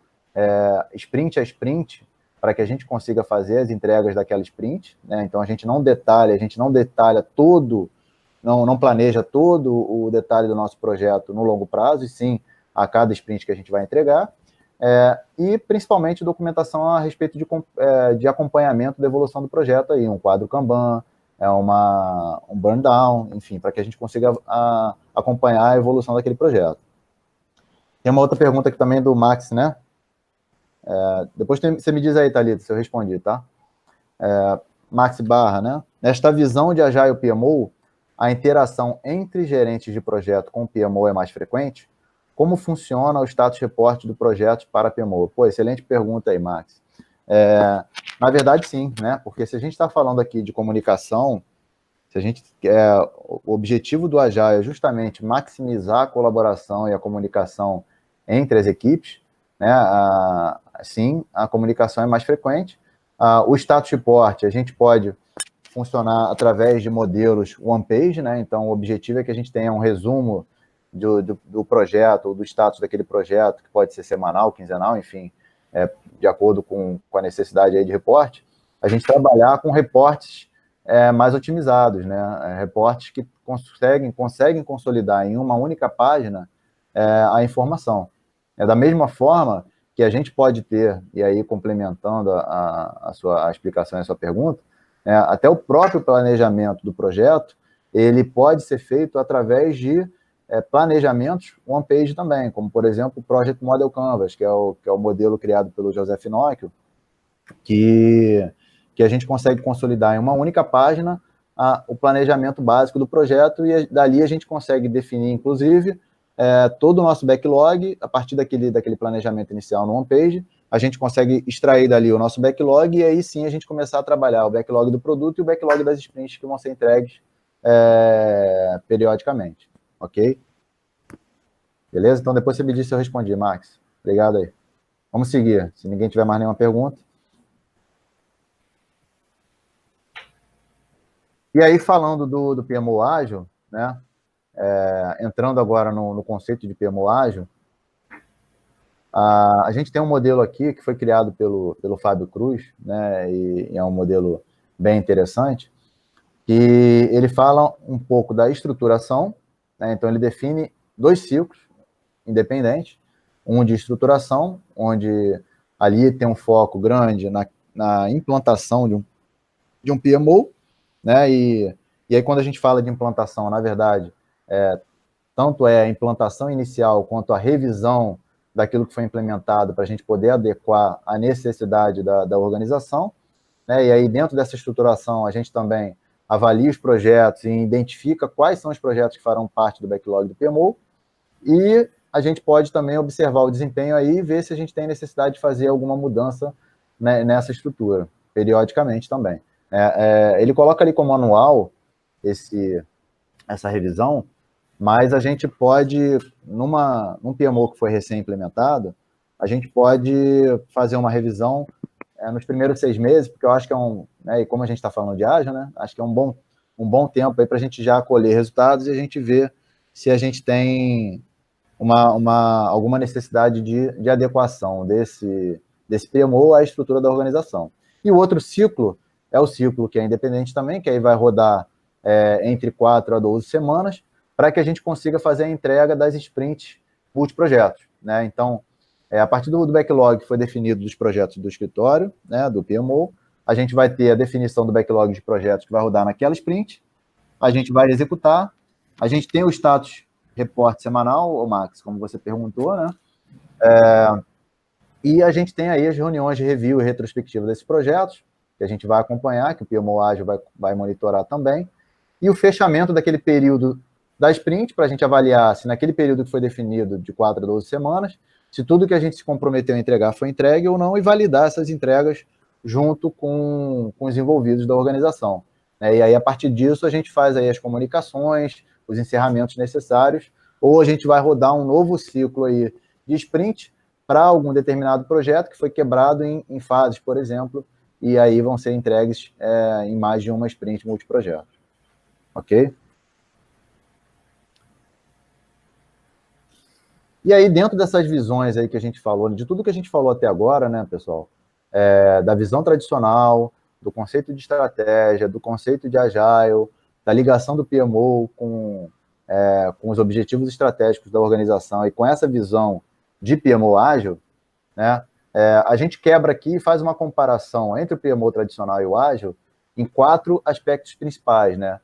sprint a sprint, para que a gente consiga fazer as entregas daquela sprint, né? Então, a gente não detalha todo, não planeja todo o detalhe do nosso projeto no longo prazo, e sim a cada sprint que a gente vai entregar, e principalmente documentação a respeito de acompanhamento da evolução do projeto, aí, um quadro Kanban, um burn down, enfim, para que a gente consiga acompanhar a evolução daquele projeto. Tem uma outra pergunta aqui também do Max, né? Depois você me diz aí, Thalita, se eu respondi, tá? Max Barra, né? Nesta visão de Agile PMO, a interação entre gerentes de projeto com o PMO é mais frequente? Como funciona o status report do projeto para PMO? Pô, excelente pergunta aí, Max. Na verdade, sim, né? Porque se a gente está falando aqui de comunicação, o objetivo do Agile é justamente maximizar a colaboração e a comunicação entre as equipes, né? Sim, a comunicação é mais frequente. O status report, a gente pode funcionar através de modelos one-page, né? Então, o objetivo é que a gente tenha um resumo do projeto, ou do status daquele projeto, que pode ser semanal, quinzenal, enfim, de acordo com a necessidade aí de reporte, a gente trabalhar com reportes mais otimizados, né? Reportes que conseguem consolidar em uma única página a informação. Da mesma forma que a gente pode ter, e aí complementando a explicação e a sua pergunta, até o próprio planejamento do projeto, ele pode ser feito através de planejamentos one-page também, como, por exemplo, o Project Model Canvas, que é o modelo criado pelo José Finocchio, que a gente consegue consolidar em uma única página o planejamento básico do projeto, e dali a gente consegue definir, inclusive, todo o nosso backlog, a partir daquele planejamento inicial no one-page, a gente consegue extrair dali o nosso backlog, e aí sim a gente começar a trabalhar o backlog do produto e o backlog das sprints que vão ser entregues periodicamente, ok? Beleza? Então depois você me diz se eu respondi, Max. Obrigado aí. Vamos seguir, se ninguém tiver mais nenhuma pergunta. E aí, falando do PMO ágil, né? Entrando agora no conceito de PMO ágil, a gente tem um modelo aqui que foi criado pelo Fábio Cruz, né? E é um modelo bem interessante, que ele fala um pouco da estruturação, né? Então ele define 2 ciclos independentes, um de estruturação, onde ali tem um foco grande na implantação de um PMO, né? E aí, quando a gente fala de implantação, na verdade, tanto a implantação inicial quanto a revisão daquilo que foi implementado para a gente poder adequar à necessidade da organização, né? E aí, dentro dessa estruturação, a gente também avalia os projetos e identifica quais são os projetos que farão parte do backlog do PMO, e a gente pode também observar o desempenho aí e ver se a gente tem necessidade de fazer alguma mudança, né, nessa estrutura, periodicamente também. Ele coloca ali como anual essa revisão, mas a gente pode, num PMO que foi recém-implementado, a gente pode fazer uma revisão nos primeiros 6 meses, porque eu acho que né, e como a gente está falando de ágil, né, acho que é um bom tempo aí para a gente já colher resultados e a gente ver se a gente tem alguma necessidade de adequação desse PMO à estrutura da organização. E o outro ciclo é o ciclo que é independente também, que aí vai rodar entre 4 a 12 semanas, para que a gente consiga fazer a entrega das sprints multiprojetos, né? Então, a partir do backlog que foi definido dos projetos do escritório, né, do PMO, a gente vai ter a definição do backlog de projetos que vai rodar naquela sprint, a gente vai executar, a gente tem o status report semanal, Max, como você perguntou, né? E a gente tem aí as reuniões de review e retrospectiva desses projetos, que a gente vai acompanhar, que o PMO Ágil vai monitorar também, e o fechamento daquele período da sprint, para a gente avaliar se naquele período que foi definido, de 4 a 12 semanas, se tudo que a gente se comprometeu a entregar foi entregue ou não, e validar essas entregas junto com os envolvidos da organização. E aí, a partir disso, a gente faz aí as comunicações, os encerramentos necessários, ou a gente vai rodar um novo ciclo aí de sprint para algum determinado projeto que foi quebrado em fases, por exemplo, e aí vão ser entregues em mais de uma sprint multiprojeto. Ok? E aí, dentro dessas visões aí que a gente falou, de tudo que a gente falou até agora, né, pessoal, da visão tradicional, do conceito de estratégia, do conceito de agile, da ligação do PMO com os objetivos estratégicos da organização e com essa visão de PMO ágil, né, a gente quebra aqui e faz uma comparação entre o PMO tradicional e o ágil em 4 aspectos principais, né?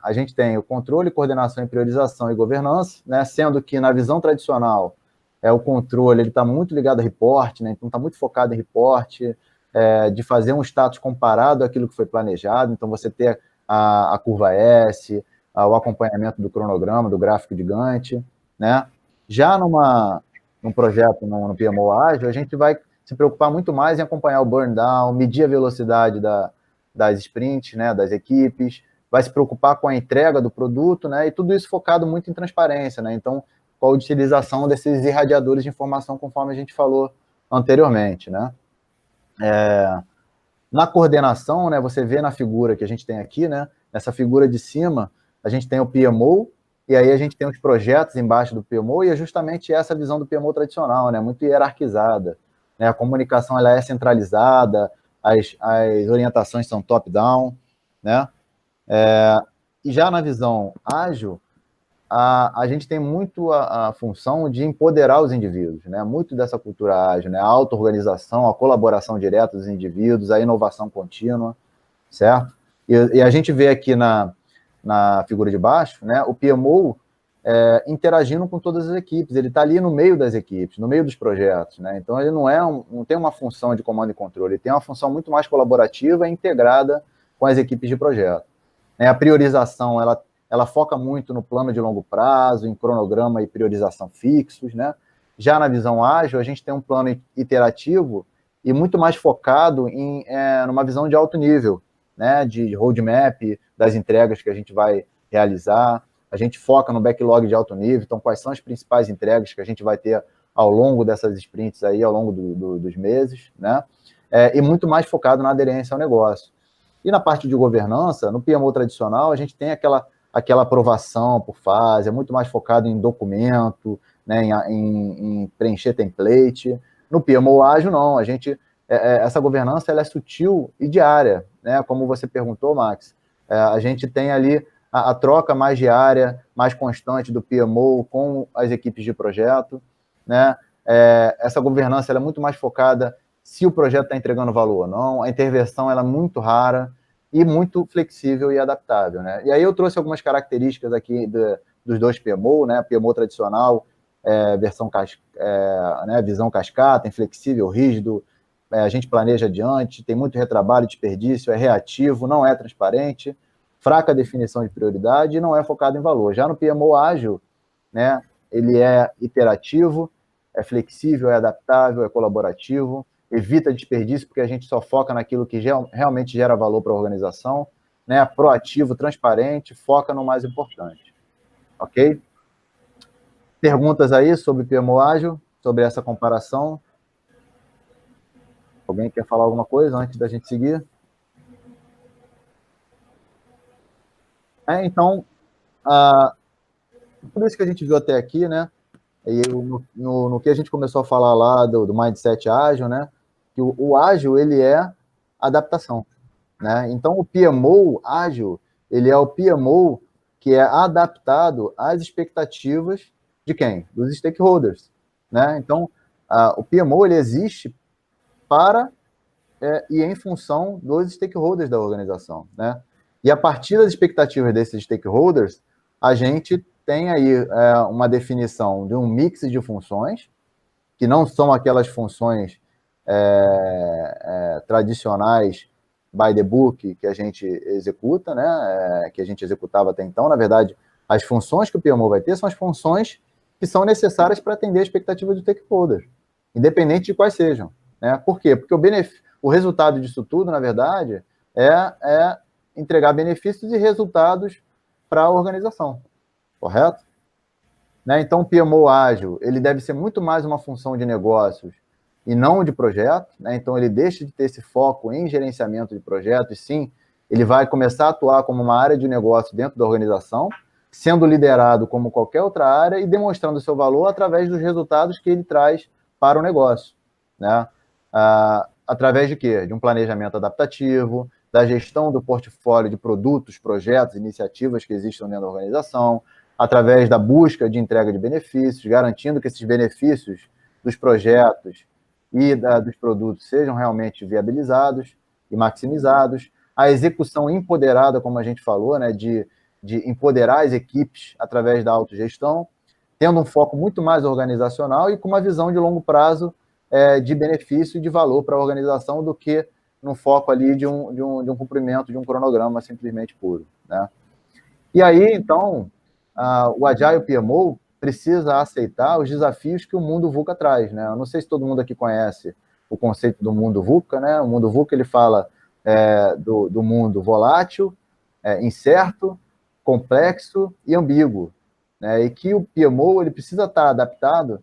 A gente tem o controle, coordenação e priorização e governança, né? Sendo que na visão tradicional o controle ele está muito ligado a reporte, né? Então está muito focado em reporte, de fazer um status comparado àquilo que foi planejado, então você ter a curva S, o acompanhamento do cronograma, do gráfico de Gantt, né? Já num projeto, no PMO ágil, a gente vai se preocupar muito mais em acompanhar o burn down, medir a velocidade das sprints, né, das equipes, vai se preocupar com a entrega do produto, né, e tudo isso focado muito em transparência, né, então, com a utilização desses irradiadores de informação, conforme a gente falou anteriormente, né. Na coordenação, né, você vê na figura que a gente tem aqui, né, nessa figura de cima, a gente tem o PMO, e aí a gente tem os projetos embaixo do PMO, e é justamente essa visão do PMO tradicional, né, muito hierarquizada, né, a comunicação ela é centralizada, as orientações são top-down, né, e já na visão ágil, a gente tem muito a função de empoderar os indivíduos, né? Muito dessa cultura ágil, né? A auto-organização, a colaboração direta dos indivíduos, a inovação contínua, certo? E a gente vê aqui na figura de baixo, né? O PMO interagindo com todas as equipes, ele está ali no meio das equipes, no meio dos projetos, né? Então ele não tem uma função de comando e controle, ele tem uma função muito mais colaborativa e integrada com as equipes de projeto. A priorização, ela foca muito no plano de longo prazo, em cronograma e priorização fixos, né? Já na visão ágil, a gente tem um plano iterativo e muito mais focado numa visão de alto nível, né? De roadmap, das entregas que a gente vai realizar. A gente foca no backlog de alto nível, então quais são as principais entregas que a gente vai ter ao longo dessas sprints aí, ao longo dos meses, né? E muito mais focado na aderência ao negócio. E na parte de governança, no PMO tradicional, a gente tem aquela aprovação por fase, é muito mais focado em documento, né, em preencher template. No PMO ágil, não, essa governança ela é sutil e diária, né, como você perguntou, Max. A gente tem ali a troca mais diária, mais constante do PMO com as equipes de projeto, né? Essa governança ela é muito mais focada se o projeto está entregando valor ou não, a intervenção ela é muito rara e muito flexível e adaptável, né? E aí eu trouxe algumas características aqui dos dois PMO, né? PMO tradicional, visão cascata, inflexível, rígido, a gente planeja adiante, tem muito retrabalho, desperdício, é reativo, não é transparente, fraca definição de prioridade e não é focado em valor. Já no PMO ágil, né? Ele é iterativo, é flexível, é adaptável, é colaborativo, evita desperdício, porque a gente só foca naquilo que realmente gera valor para a organização, né? Proativo, transparente, foca no mais importante. Ok? Perguntas aí sobre PMO ágil, sobre essa comparação? Alguém quer falar alguma coisa antes da gente seguir? Então, tudo isso que a gente viu até aqui, né? E no que a gente começou a falar lá do mindset ágil, né? Que o ágil, ele é adaptação, né? Então, o PMO ágil, ele é o PMO que é adaptado às expectativas de quem? Dos stakeholders, né? Então, o PMO, ele existe para e em função dos stakeholders da organização, né? E a partir das expectativas desses stakeholders, a gente tem aí uma definição de um mix de funções, que não são aquelas funções tradicionais by the book que a gente executa, né? Que a gente executava até então. Na verdade, as funções que o PMO vai ter são as funções que são necessárias para atender a expectativa do stakeholder, independente de quais sejam, né? Por quê? Porque o resultado disso tudo, na verdade, é entregar benefícios e resultados para a organização, correto? Né? Então, o PMO ágil, ele deve ser muito mais uma função de negócios e não de projeto, né? Então, ele deixa de ter esse foco em gerenciamento de projetos, e sim, ele vai começar a atuar como uma área de negócio dentro da organização, sendo liderado como qualquer outra área e demonstrando seu valor através dos resultados que ele traz para o negócio, né? através de quê? De um planejamento adaptativo, da gestão do portfólio de produtos, projetos, iniciativas que existem dentro da organização, através da busca de entrega de benefícios, garantindo que esses benefícios dos projetos e dos produtos sejam realmente viabilizados e maximizados, a execução empoderada, como a gente falou, né, de empoderar as equipes através da autogestão, tendo um foco muito mais organizacional e com uma visão de longo prazo de benefício e de valor para a organização do que no foco ali de um cumprimento de um cronograma simplesmente puro, né? E aí, então, o Agile PMO precisa aceitar os desafios que o mundo VUCA traz, né? Eu não sei se todo mundo aqui conhece o conceito do mundo VUCA, né? O mundo VUCA, ele fala do mundo volátil, incerto, complexo e ambíguo, né? E que o PMO ele precisa estar adaptado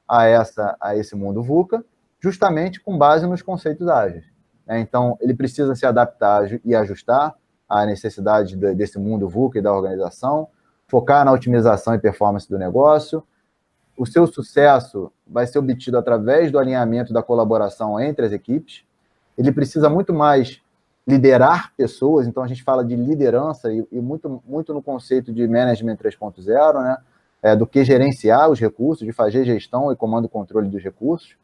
a esse mundo VUCA, justamente com base nos conceitos ágeis. Então, ele precisa se adaptar e ajustar à necessidade desse mundo VUCA e da organização, focar na otimização e performance do negócio. O seu sucesso vai ser obtido através do alinhamento da colaboração entre as equipes. Ele precisa muito mais liderar pessoas, então a gente fala de liderança e muito no conceito de Management 3.0, né? Do que gerenciar os recursos, de fazer gestão e comando e controle dos recursos.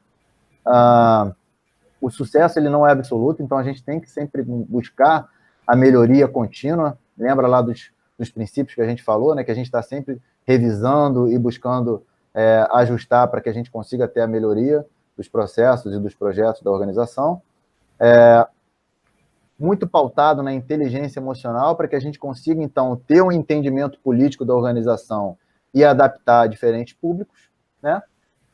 O sucesso ele não é absoluto, então a gente tem que sempre buscar a melhoria contínua. Lembra lá dos princípios que a gente falou, né? Que a gente está sempre revisando e buscando ajustar para que a gente consiga ter a melhoria dos processos e dos projetos da organização. Muito pautado na inteligência emocional para que a gente consiga, então, ter um entendimento político da organização e adaptar a diferentes públicos, né?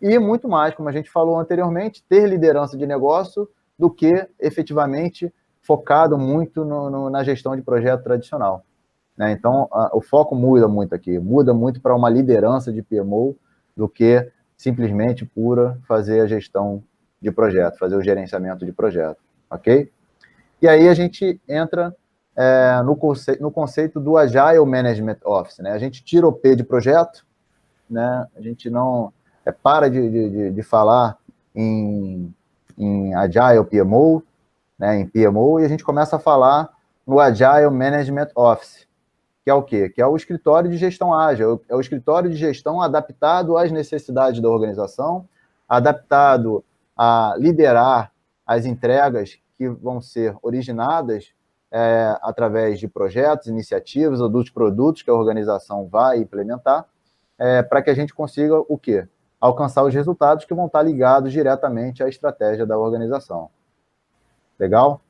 E muito mais, como a gente falou anteriormente, ter liderança de negócio do que efetivamente focado muito na gestão de projeto tradicional, né? Então, o foco muda muito aqui, muda muito para uma liderança de PMO do que simplesmente pura fazer a gestão de projeto, fazer o gerenciamento de projeto, ok? E aí a gente entra no conceito do Agile Management Office, né? A gente tira o P de projeto, né? A gente não para de falar em Agile PMO, né? Em PMO, e a gente começa a falar no Agile Management Office, que é o quê? Que é o escritório de gestão ágil, é o escritório de gestão adaptado às necessidades da organização, adaptado a liderar as entregas que vão ser originadas através de projetos, iniciativas ou dos produtos que a organização vai implementar, para que a gente consiga o quê? Alcançar os resultados que vão estar ligados diretamente à estratégia da organização. Legal?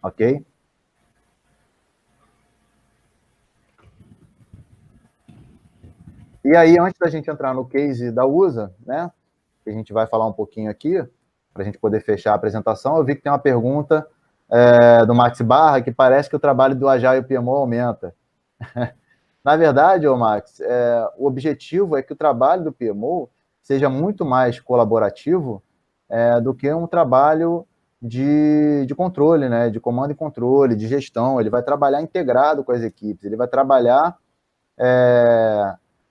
Ok? E aí, antes da gente entrar no case da USA, né, que a gente vai falar um pouquinho aqui, para a gente poder fechar a apresentação, eu vi que tem uma pergunta do Max Barra, que parece que o trabalho do Agile PMO aumenta. Na verdade, Max, o objetivo é que o trabalho do PMO seja muito mais colaborativo do que um trabalho de controle, né, de comando e controle, de gestão. Ele vai trabalhar integrado com as equipes, ele vai trabalhar...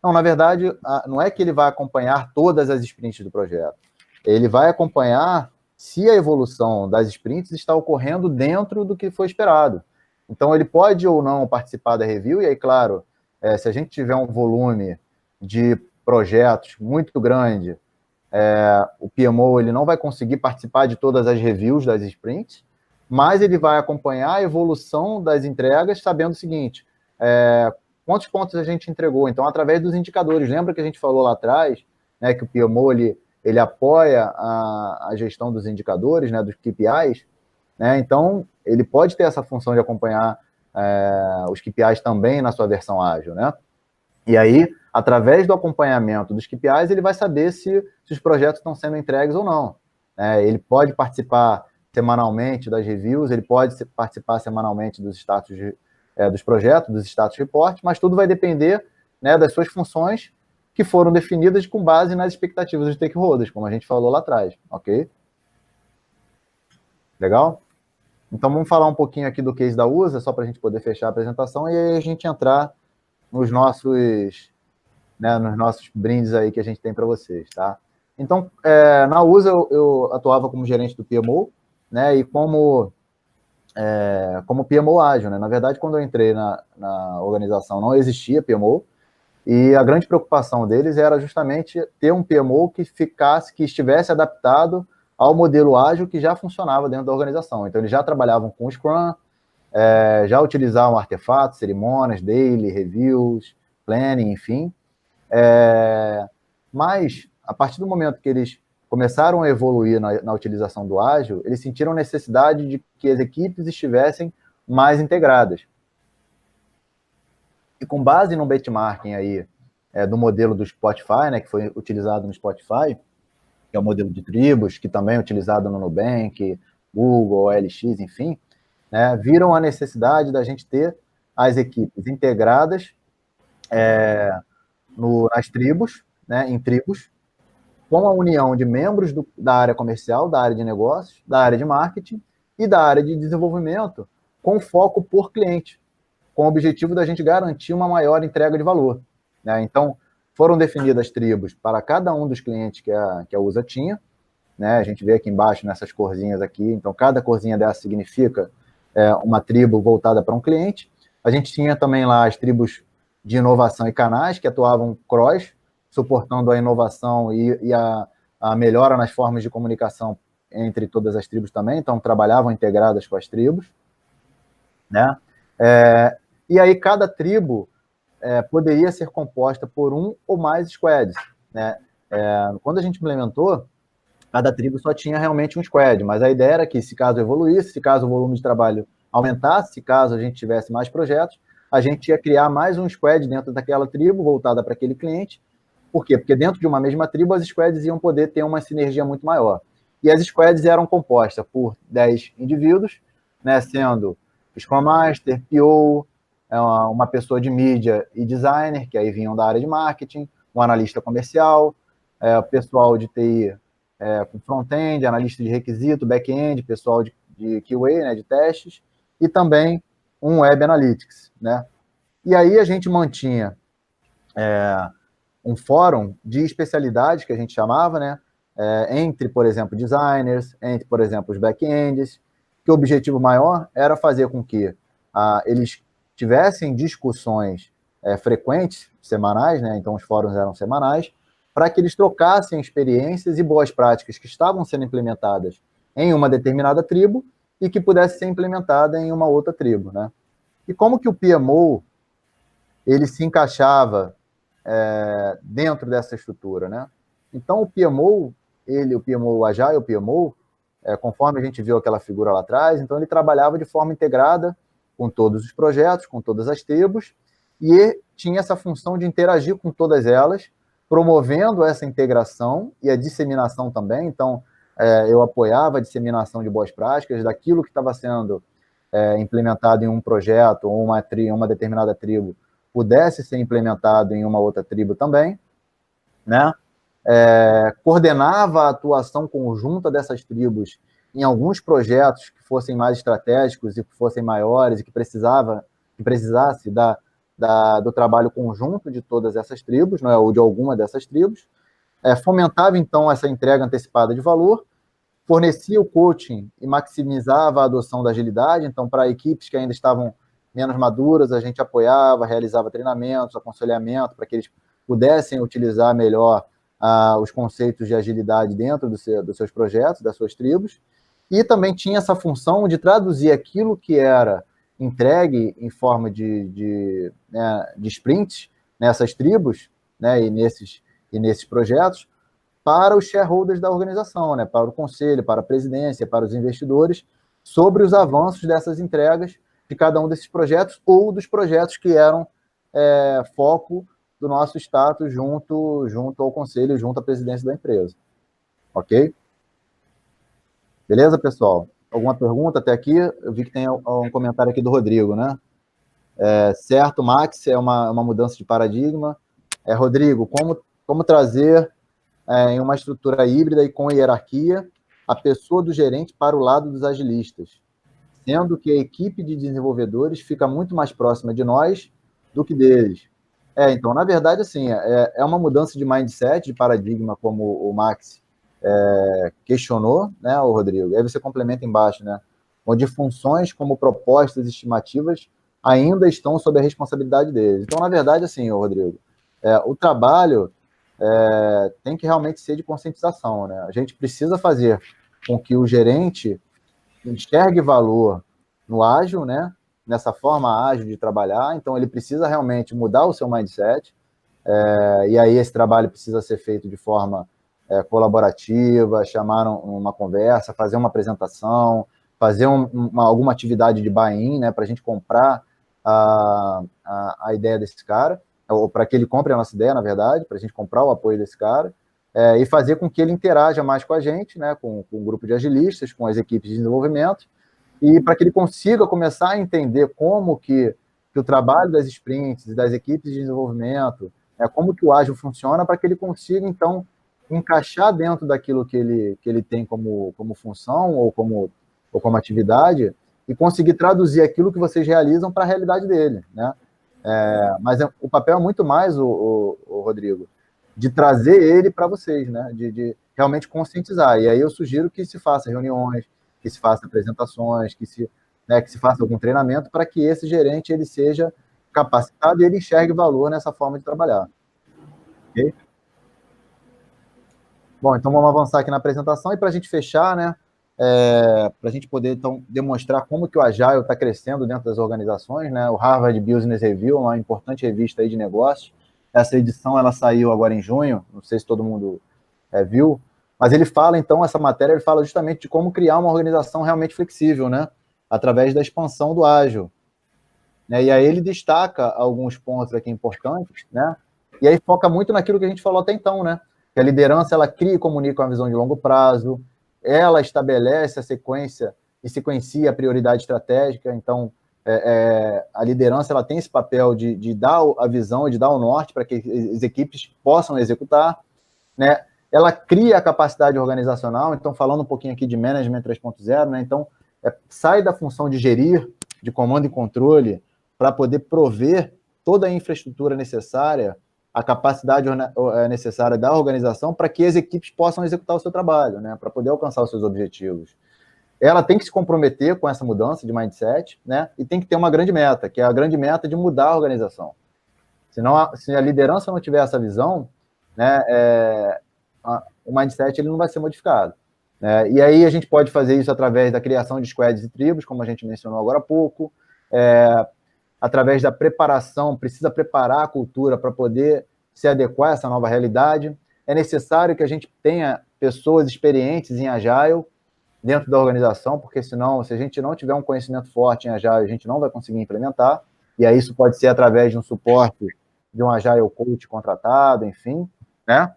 Não, na verdade, não é que ele vai acompanhar todas as sprints do projeto. Ele vai acompanhar se a evolução das sprints está ocorrendo dentro do que foi esperado. Então, ele pode ou não participar da review, e aí, claro, se a gente tiver um volume de projetos muito grande, o PMO ele não vai conseguir participar de todas as reviews das sprints, mas ele vai acompanhar a evolução das entregas, sabendo o seguinte, quantos pontos a gente entregou. Então, através dos indicadores. Lembra que a gente falou lá atrás, né, que o PMO ele apoia a gestão dos indicadores, né, dos KPIs, né? Então, ele pode ter essa função de acompanhar os KPIs também na sua versão ágil, né? E aí, através do acompanhamento dos KPIs, ele vai saber se os projetos estão sendo entregues ou não. Ele pode participar semanalmente das reviews, ele pode participar semanalmente dos status dos projetos, dos status report, mas tudo vai depender, né, das suas funções que foram definidas com base nas expectativas dos stakeholders, como a gente falou lá atrás, ok? Legal? Então, vamos falar um pouquinho aqui do case da USA, só para a gente poder fechar a apresentação, e aí a gente entrar nos nossos brindes aí que a gente tem para vocês, tá? Então, na USA, eu atuava como gerente do PMO, né, e como PMO ágil, né? Na verdade, quando eu entrei na organização, não existia PMO, e a grande preocupação deles era justamente ter um PMO que estivesse adaptado ao modelo ágil que já funcionava dentro da organização. Então, eles já trabalhavam com Scrum, já utilizavam artefatos, cerimônias, daily, reviews, planning, enfim. Mas, a partir do momento que eles começaram a evoluir na utilização do ágil, eles sentiram necessidade de que as equipes estivessem mais integradas. E com base no benchmarking aí, do modelo do Spotify, né, que foi utilizado no Spotify, que é o modelo de tribos, que também é utilizado no Nubank, Google, OLX, enfim, né, viram a necessidade da gente ter as equipes integradas nas tribos, né, em tribos, com a união de membros da área comercial, da área de negócios, da área de marketing e da área de desenvolvimento, com foco por cliente, com o objetivo da gente garantir uma maior entrega de valor, né? Então, foram definidas tribos para cada um dos clientes que a USA tinha, né? A gente vê aqui embaixo nessas corzinhas aqui, então cada corzinha dessa significa uma tribo voltada para um cliente. A gente tinha também lá as tribos de inovação e canais, que atuavam cross, suportando a inovação e a melhora nas formas de comunicação entre todas as tribos também, então trabalhavam integradas com as tribos, né? E aí cada tribo poderia ser composta por um ou mais squads, né? Quando a gente implementou, cada tribo só tinha realmente um squad, mas a ideia era que, se caso evoluísse, se caso o volume de trabalho aumentasse, se caso a gente tivesse mais projetos, a gente ia criar mais um squad dentro daquela tribo, voltada para aquele cliente. Por quê? Porque dentro de uma mesma tribo, as squads iam poder ter uma sinergia muito maior. E as squads eram compostas por 10 indivíduos, né, sendo Scrum Master, PO, uma pessoa de mídia e designer, que aí vinham da área de marketing, um analista comercial, o pessoal de TI com front-end, analista de requisito, back-end, pessoal de QA, né, de testes, e também um Web Analytics, né? E aí a gente mantinha um fórum de especialidades, que a gente chamava, né? Entre, por exemplo, designers, entre, por exemplo, os back-ends, que o objetivo maior era fazer com que eles tivessem discussões frequentes, semanais, né? Então os fóruns eram semanais, para que eles trocassem experiências e boas práticas que estavam sendo implementadas em uma determinada tribo e que pudesse ser implementada em uma outra tribo, né? E como que o PMO ele se encaixava dentro dessa estrutura, né? Então o PMO Agile, o PMO, conforme a gente viu aquela figura lá atrás, então ele trabalhava de forma integrada com todos os projetos, com todas as tribos, e tinha essa função de interagir com todas elas, promovendo essa integração e a disseminação também. Então, eu apoiava a disseminação de boas práticas daquilo que estava sendo implementado em um projeto ou uma determinada tribo pudesse ser implementado em uma outra tribo também, né? Coordenava a atuação conjunta dessas tribos em alguns projetos que fossem mais estratégicos e que fossem maiores e que precisasse do trabalho conjunto de todas essas tribos, né, ou de alguma dessas tribos, fomentava, então, essa entrega antecipada de valor, fornecia o coaching e maximizava a adoção da agilidade. Então, para equipes que ainda estavam menos maduras, a gente apoiava, realizava treinamentos, aconselhamento, para que eles pudessem utilizar melhor os conceitos de agilidade dentro dos seus projetos, das suas tribos, e também tinha essa função de traduzir aquilo que era entregue em forma de sprints nessas tribos, né, e nesses projetos, para os shareholders da organização, né, para o conselho, para a presidência, para os investidores, sobre os avanços dessas entregas de cada um desses projetos ou dos projetos que eram foco do nosso status junto ao conselho, junto à presidência da empresa. Ok? Beleza, pessoal? Alguma pergunta até aqui? Eu vi que tem um comentário aqui do Rodrigo, né? Certo, Max, é uma mudança de paradigma. Rodrigo, como trazer em uma estrutura híbrida e com hierarquia a pessoa do gerente para o lado dos agilistas, sendo que a equipe de desenvolvedores fica muito mais próxima de nós do que deles. Então, na verdade, assim, é uma mudança de mindset, de paradigma, como o Max questionou, né, o Rodrigo? E aí você complementa embaixo, né? Onde funções como propostas estimativas ainda estão sob a responsabilidade deles. Então, na verdade, assim, o Rodrigo, o trabalho tem que realmente ser de conscientização, né? A gente precisa fazer com que o gerente enxergue valor no ágil, né? Nessa forma ágil de trabalhar, então ele precisa realmente mudar o seu mindset, e aí esse trabalho precisa ser feito de forma colaborativa, chamar uma conversa, fazer uma apresentação, fazer alguma atividade de buy-in, né, para a gente comprar a ideia desse cara, ou para que ele compre a nossa ideia, na verdade, para a gente comprar o apoio desse cara, e fazer com que ele interaja mais com a gente, né, com o grupo de agilistas, com as equipes de desenvolvimento, e para que ele consiga começar a entender como que o trabalho das sprints, das equipes de desenvolvimento, como que o ágil funciona, para que ele consiga, então, encaixar dentro daquilo que ele tem como função ou como atividade e conseguir traduzir aquilo que vocês realizam para a realidade dele, né? Mas o papel é muito mais, o Rodrigo, de trazer ele para vocês, né? De realmente conscientizar. E aí eu sugiro que se faça reuniões, que se faça apresentações, que se faça algum treinamento para que esse gerente ele seja capacitado e ele enxergue valor nessa forma de trabalhar. Ok? Bom, então vamos avançar aqui na apresentação e para a gente fechar, né? Para a gente poder então demonstrar como que o Agile está crescendo dentro das organizações, né? O Harvard Business Review, uma importante revista aí de negócios. Essa edição ela saiu agora em junho, não sei se todo mundo viu, mas ele fala então essa matéria ele fala justamente de como criar uma organização realmente flexível, né? Através da expansão do ágil, né? E aí ele destaca alguns pontos aqui importantes, né? E aí foca muito naquilo que a gente falou até então, né? Que a liderança ela cria e comunica uma visão de longo prazo, ela estabelece a sequência e sequencia a prioridade estratégica. Então, a liderança ela tem esse papel de dar a visão, de dar o norte para que as equipes possam executar, né? Ela cria a capacidade organizacional. Então, falando um pouquinho aqui de Management 3.0, né? Então, sai da função de gerir, de comando e controle, para poder prover toda a infraestrutura necessária, a capacidade necessária da organização para que as equipes possam executar o seu trabalho, né? Para poder alcançar os seus objetivos. Ela tem que se comprometer com essa mudança de mindset, né? E tem que ter uma grande meta, que é a grande meta de mudar a organização. Senão, se a liderança não tiver essa visão, né, o mindset ele não vai ser modificado. E aí a gente pode fazer isso através da criação de squads e tribos, como a gente mencionou agora há pouco, através da preparação, precisa preparar a cultura para poder se adequar a essa nova realidade. É necessário que a gente tenha pessoas experientes em Agile dentro da organização, porque senão, se a gente não tiver um conhecimento forte em Agile, a gente não vai conseguir implementar, e aí isso pode ser através de um suporte de um Agile Coach contratado, enfim, né?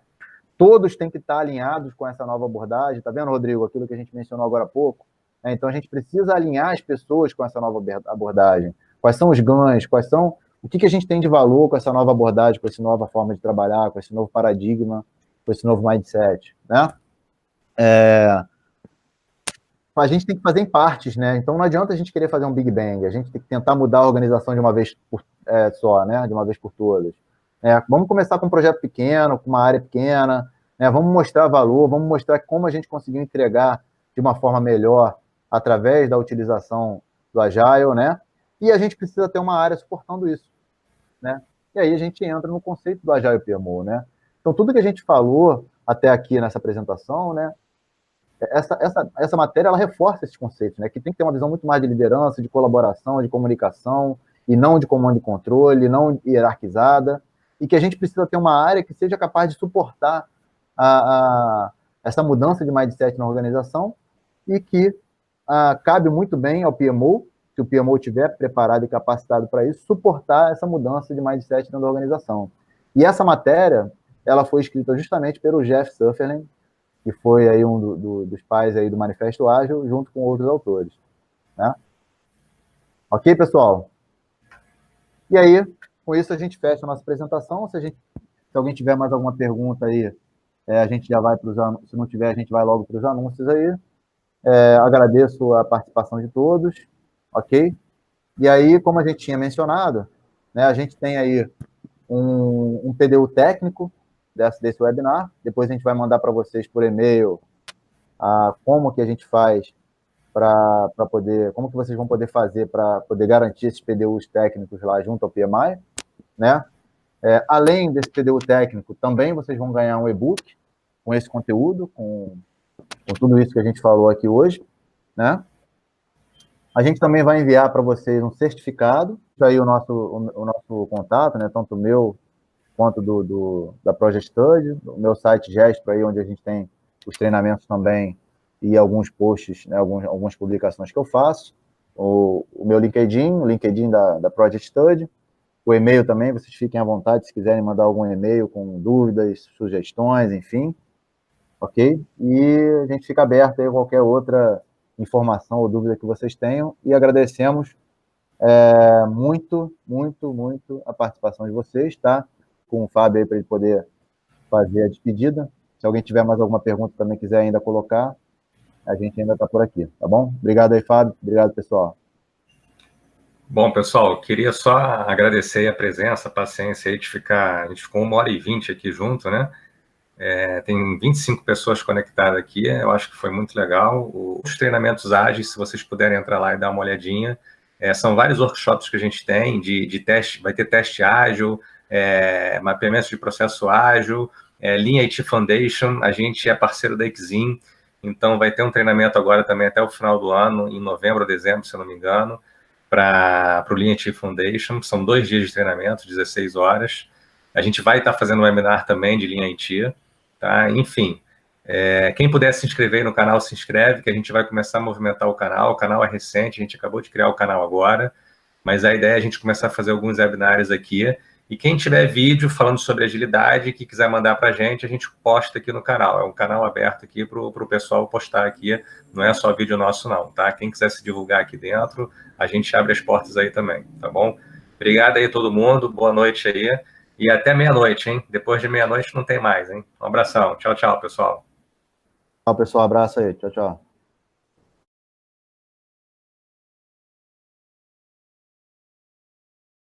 Todos têm que estar alinhados com essa nova abordagem, tá vendo, Rodrigo, aquilo que a gente mencionou agora há pouco? Então, a gente precisa alinhar as pessoas com essa nova abordagem. Quais são os ganhos, o que a gente tem de valor com essa nova abordagem, com essa nova forma de trabalhar, com esse novo paradigma, com esse novo mindset, né? A gente tem que fazer em partes, né? Então não adianta a gente querer fazer um Big Bang, a gente tem que tentar mudar a organização de uma vez só, né? De uma vez por todas. Vamos começar com um projeto pequeno, com uma área pequena, né? Vamos mostrar valor, vamos mostrar como a gente conseguiu entregar de uma forma melhor através da utilização do Agile, né? E a gente precisa ter uma área suportando isso, né? E aí a gente entra no conceito do Agile PMO, né? Então tudo que a gente falou até aqui nessa apresentação, né? Essa matéria ela reforça esses conceitos, né? Que tem que ter uma visão muito mais de liderança, de colaboração, de comunicação, e não de comando e controle, não hierarquizada, e que a gente precisa ter uma área que seja capaz de suportar essa mudança de mindset na organização e que cabe muito bem ao PMO, se o PMO estiver preparado e capacitado para isso, suportar essa mudança de mindset dentro da organização. E essa matéria, ela foi escrita justamente pelo Jeff Sutherland, que foi aí dos pais aí do Manifesto Ágil, junto com outros autores, né? Ok, pessoal? E aí, com isso a gente fecha a nossa apresentação. Se alguém tiver mais alguma pergunta aí, a gente já vai para os anúncios. Se não tiver, a gente vai logo para os anúncios aí. Agradeço a participação de todos, ok? E aí, como a gente tinha mencionado, né, a gente tem aí um PDU técnico desse webinar. Depois a gente vai mandar para vocês por e-mail como que a gente faz para poder, como que vocês vão poder fazer para poder garantir esses PDUs técnicos lá junto ao PMI, né? Além desse PDU técnico, também vocês vão ganhar um e-book com esse conteúdo, com tudo isso que a gente falou aqui hoje, né? A gente também vai enviar para vocês um certificado, aí o nosso contato, né? Tanto o meu quanto da Project Study, o meu site Gestro aí, onde a gente tem os treinamentos também e alguns posts, né? Algumas publicações que eu faço, o meu LinkedIn, o LinkedIn da Project Study, o e-mail também, vocês fiquem à vontade se quiserem mandar algum e-mail com dúvidas, sugestões, enfim, ok? E a gente fica aberto aí a qualquer outra informação ou dúvida que vocês tenham, e agradecemos muito, muito, muito a participação de vocês, tá? Com o Fábio aí para ele poder fazer a despedida. Se alguém tiver mais alguma pergunta também quiser ainda colocar, a gente ainda está por aqui, tá bom? Obrigado aí, Fábio. Obrigado, pessoal. Bom, pessoal, queria só agradecer a presença, a paciência aí de ficar... A gente ficou 1h20 aqui junto, né? Tem 25 pessoas conectadas aqui, eu acho que foi muito legal. Os treinamentos ágeis, se vocês puderem entrar lá e dar uma olhadinha, são vários workshops que a gente tem de teste, vai ter teste ágil, mapeamento de processo ágil, Lean IT Foundation, a gente é parceiro da Exim, então vai ter um treinamento agora também até o final do ano, em novembro ou dezembro, se eu não me engano, para o Lean IT Foundation, são 2 dias de treinamento, 16 horas. A gente vai estar fazendo um webinar também de Lean IT, tá? Enfim, quem puder se inscrever no canal, se inscreve, que a gente vai começar a movimentar o canal é recente, a gente acabou de criar o canal agora, mas a ideia é a gente começar a fazer alguns webinários aqui, e quem tiver vídeo falando sobre agilidade, que quiser mandar para a gente posta aqui no canal, é um canal aberto aqui para o pessoal postar aqui, não é só vídeo nosso não, tá? Quem quiser se divulgar aqui dentro, a gente abre as portas aí também, tá bom? Obrigado aí todo mundo, boa noite aí, e até meia-noite, hein? Depois de meia-noite não tem mais, hein? Um abração. Tchau, tchau, pessoal. Tchau, pessoal. Abraço aí. Tchau, tchau.